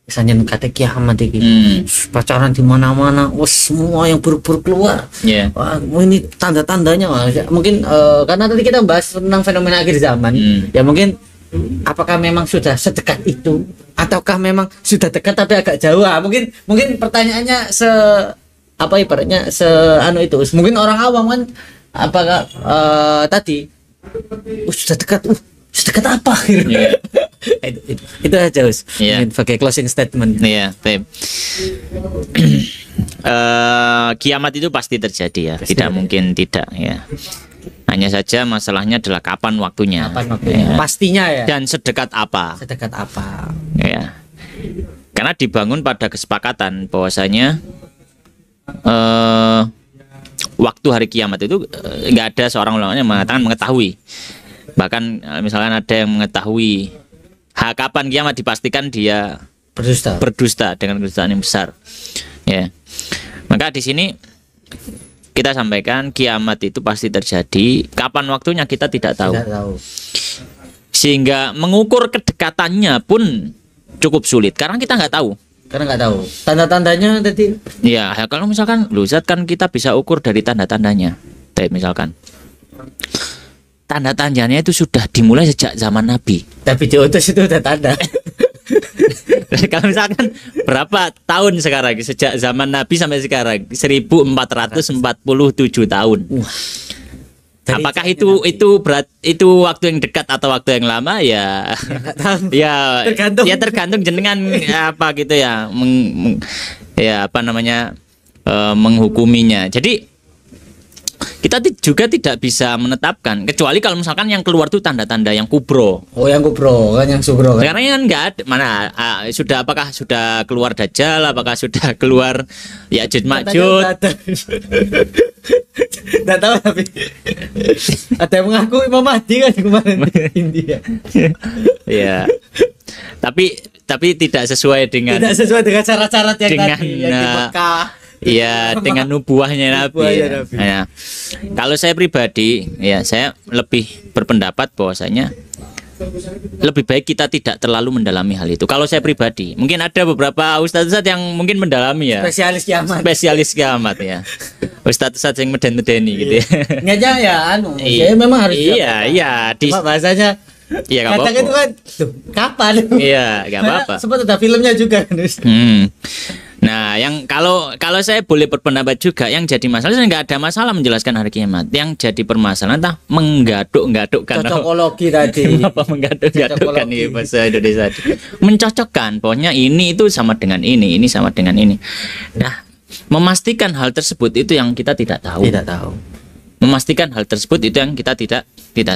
misalnya kata kiamat ini pacaran di mana-mana, semua yang buruk-buruk keluar. Ini tanda-tandanya mungkin karena tadi kita bahas tentang fenomena akhir zaman. Ya mungkin apakah memang sudah sedekat itu ataukah memang sudah dekat tapi agak jauh? Mungkin pertanyaannya ibaratnya itu. Mungkin orang awam kan apakah tadi sudah dekat sedekat apa gitu. Itu aja sebagai closing statement. Kiamat itu pasti terjadi ya, tidak mungkin tidak ya. Hanya saja masalahnya adalah kapan waktunya. Pastinya ya. Dan sedekat apa? Ya. Karena dibangun pada kesepakatan bahwasanya waktu hari kiamat itu nggak ada seorang ulama yang mengatakan mengetahui. Bahkan misalkan ada yang mengetahui kapan kiamat, dipastikan dia berdusta dengan kedustaan yang besar. Ya. Maka di sini kita sampaikan kiamat itu pasti terjadi. Kapan waktunya kita tidak tahu. Sehingga mengukur kedekatannya pun cukup sulit karena kita nggak tahu. Tanda-tandanya tadi. Ya, kalau misalkan Zat kan kita bisa ukur dari tanda-tandanya. Misalkan tanda-tandanya itu sudah dimulai sejak zaman Nabi. Tapi diutus itu udah tanda. Kalau misalkan berapa tahun sekarang sejak zaman Nabi sampai sekarang 1447 tahun. Apakah itu berat itu waktu yang dekat atau waktu yang lama ya? Ya tergantung jenengan apa gitu ya, ya apa namanya menghukuminya. Jadi kita juga tidak bisa menetapkan kecuali kalau misalkan yang keluar tuh tanda-tanda yang kubro. Oh, yang kubro kan, yang sugro kan. Sekarang kan enggak ada mana apakah sudah keluar Dajjal, apakah sudah keluar Ya'juj Ma'juj. Enggak tahu tapi ada yang mengaku Imam Mahdi kan kemarin di India. Iya. Tapi tidak sesuai dengan syarat-syarat yang tadi yang di Mekah. Iya, dengan nubuahnya Nabi. Ya. Kalau saya pribadi, ya saya lebih berpendapat bahwasanya lebih baik kita tidak terlalu mendalami hal itu. Kalau saya pribadi, mungkin ada beberapa ustadz yang mungkin mendalami ya. Spesialis kiamat ya. Ustadz yang meden-medeni gitu ya. Ngajak ya saya memang harus. Iya. Bahasanya. Iya, nggak apa-apa. Itu kan, kapan? Iya, nggak apa-apa. Sempat ada filmnya juga. Nah, yang kalau saya boleh berpendapat juga, yang jadi masalah saya nggak ada masalah menjelaskan hari kiamat. Yang jadi permasalahan entah menggaduk-gadukkan. Cocokologi tadi. Apa menggaduk-gadukkan nih bahasa Indonesia? Mencocokkan, pokoknya ini itu sama dengan ini sama dengan ini. Nah, memastikan hal tersebut itu yang kita tidak tahu. Memastikan hal tersebut itu yang kita tidak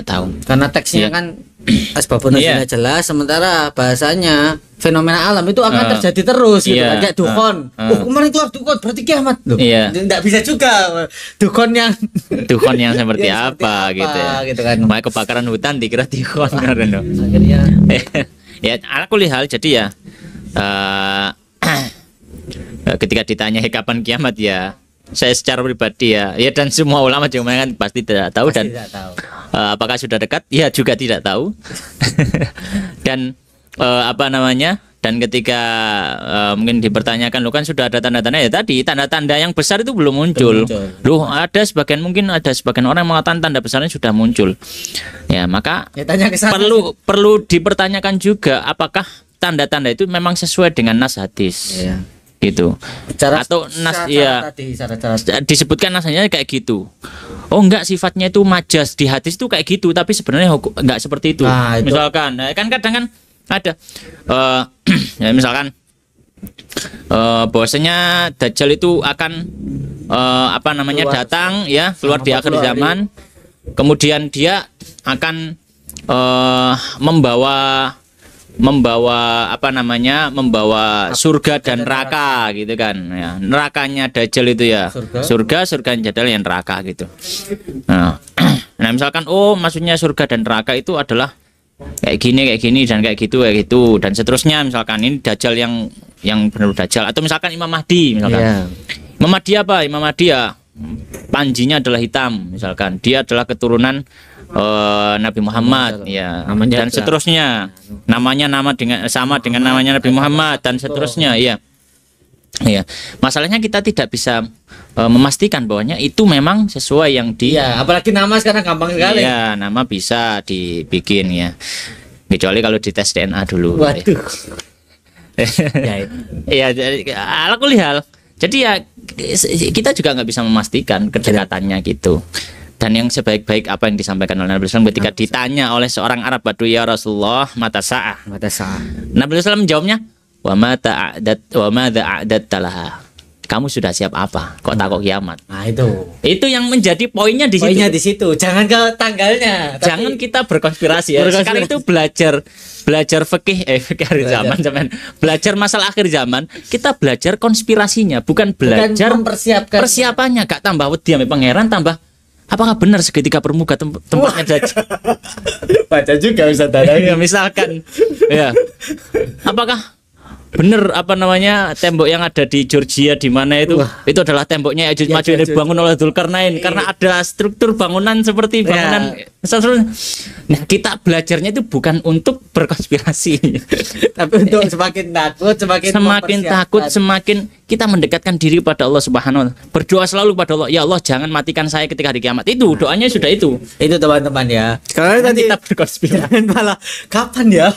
tahu. Karena teksnya kan asbabun nuzulnya jelas, sementara bahasanya fenomena alam itu akan terjadi terus gitu kan. Kayak dukun. Kemarin itu dukun berarti kiamat loh. Tidak bisa juga dukun yang seperti apa gitu ya. Gitu kan. Makanya kebakaran hutan dikira dukun kan. Akhirnya ya ala kulli hal jadi ya ketika ditanya kapan kiamat ya saya secara pribadi ya dan semua ulama juga kan pasti tidak tahu. Apakah sudah dekat? Ya juga tidak tahu. Dan dan ketika mungkin dipertanyakan lo kan sudah ada tanda-tanda ya tadi tanda-tanda yang besar itu belum muncul. Loh ada sebagian orang yang mengatakan tanda besarnya sudah muncul. Ya maka perlu dipertanyakan juga apakah tanda-tanda itu memang sesuai dengan nas hadis. Gitu. Atau nas disebutkan nasanya kayak gitu. Oh enggak, sifatnya itu majas di hadis itu kayak gitu, tapi sebenarnya enggak seperti itu. Misalkan kan kadang kan ada ya misalkan bahwasanya Dajjal itu akan datang ya keluar di akhir zaman. Kemudian dia akan membawa surga dan neraka gitu kan ya. Nerakanya Dajjal itu ya surga Dajjal yang neraka gitu. Nah misalkan maksudnya surga dan neraka itu adalah kayak gini dan kayak gitu dan seterusnya. Misalkan ini Dajjal yang benar Dajjal, atau misalkan Imam Mahdi misalkan. Imam Mahdi ya panjinya adalah hitam misalkan, dia adalah keturunan Nabi Muhammad ya, dan seterusnya, namanya sama dengan namanya Nabi Muhammad dan seterusnya ya. Masalahnya kita tidak bisa memastikan bahwanya itu memang sesuai yang apalagi nama sekarang gampang sekali. Ya, nama bisa dibikin ya, kecuali kalau dites DNA dulu. Waduh. Ya, ala kulli hal. Jadi ya kita juga nggak bisa memastikan kedekatannya gitu. Dan yang sebaik-baik apa yang disampaikan oleh Nabi SAW ketika ditanya oleh seorang Arab Badu, ya Rasulullah, mata sa'ah. Nabi SAW menjawabnya, wa madza a'datta laha. Kamu sudah siap apa? Kok takut kiamat? Nah itu yang menjadi poinnya di situ. Jangan ke tanggalnya. Jangan kita berkonspirasi ya. Sekarang itu belajar fikih akhir zaman. Belajar masalah akhir zaman. Kita belajar konspirasinya, bukan belajar persiapannya. Gak tambah wedi ame pangeran, tambah apakah benar segitiga permuka tempatnya Dajjal? Baca juga Ustaz ya, misalkan ya. Apakah bener tembok yang ada di Georgia di mana itu adalah temboknya Ya'juj Ma'juj yang dibangun oleh Dzulkarnain karena ada struktur bangunan seperti bangunan. Nah, kita belajarnya itu bukan untuk berkonspirasi tapi untuk semakin takut, semakin kita mendekatkan diri pada Allah Subhanahu wa taala. Berdoa selalu pada Allah, ya Allah jangan matikan saya ketika hari kiamat. Itu doanya sudah itu teman-teman ya. Sekarang tadi kita berkonspirasi malah kapan ya?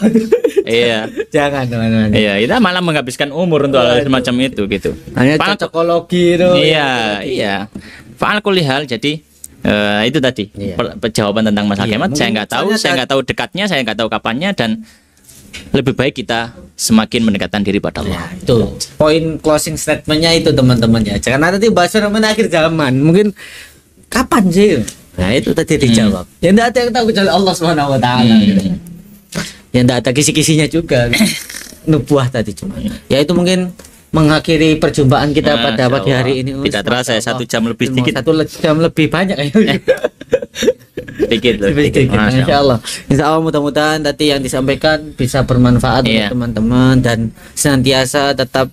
Iya. Jangan teman-teman. Iya, kita malah menghabiskan umur untuk hal semacam itu gitu. Hanya cocokologi itu. Iya. Fa'al kulli hal, jadi Itu tadi jawaban tentang Mas Kemat. Saya nggak tahu dekatnya, saya nggak tahu kapannya, dan lebih baik kita semakin mendekatkan diri pada Allah. Itu poin closing statementnya itu teman-teman ya. Karena tadi bahas fenomena akhir zaman, mungkin kapan sih? Nah itu tadi dijawab. Ya tidak ada yang tahu kecuali Allah Subhanahu Wa Taala. Ya tidak ada kisi-kisinya juga. Nubuah tadi cuma. Ya itu mungkin mengakhiri perjumpaan kita pada pagi hari ini. Tidak terasa ya, 1 jam lebih sedikit. 1 jam lebih banyak kayaknya. Sedikit. Insya Allah mudah-mudahan tadi yang disampaikan bisa bermanfaat untuk teman-teman, dan senantiasa tetap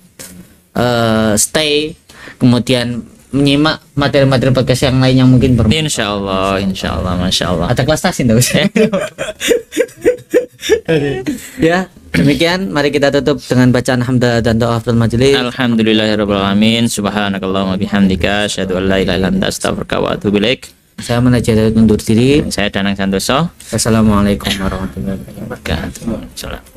stay, kemudian menyimak materi-materi podcast yang lain yang mungkin bermanfaat. Insya Allah, Masya Allah. Ada kelas tasin dong. Ya, demikian mari kita tutup dengan bacaan hamdalah dan doa afdal majelis. Alhamdulillahirabbil alamin, subhanakallahumma bihamdika, asyhadu an la ilaha illa anta, astaghfiruka wa atubu ilaik. Saya Munajat undur diri. Saya Danang Santoso. Assalamualaikum warahmatullahi wabarakatuh.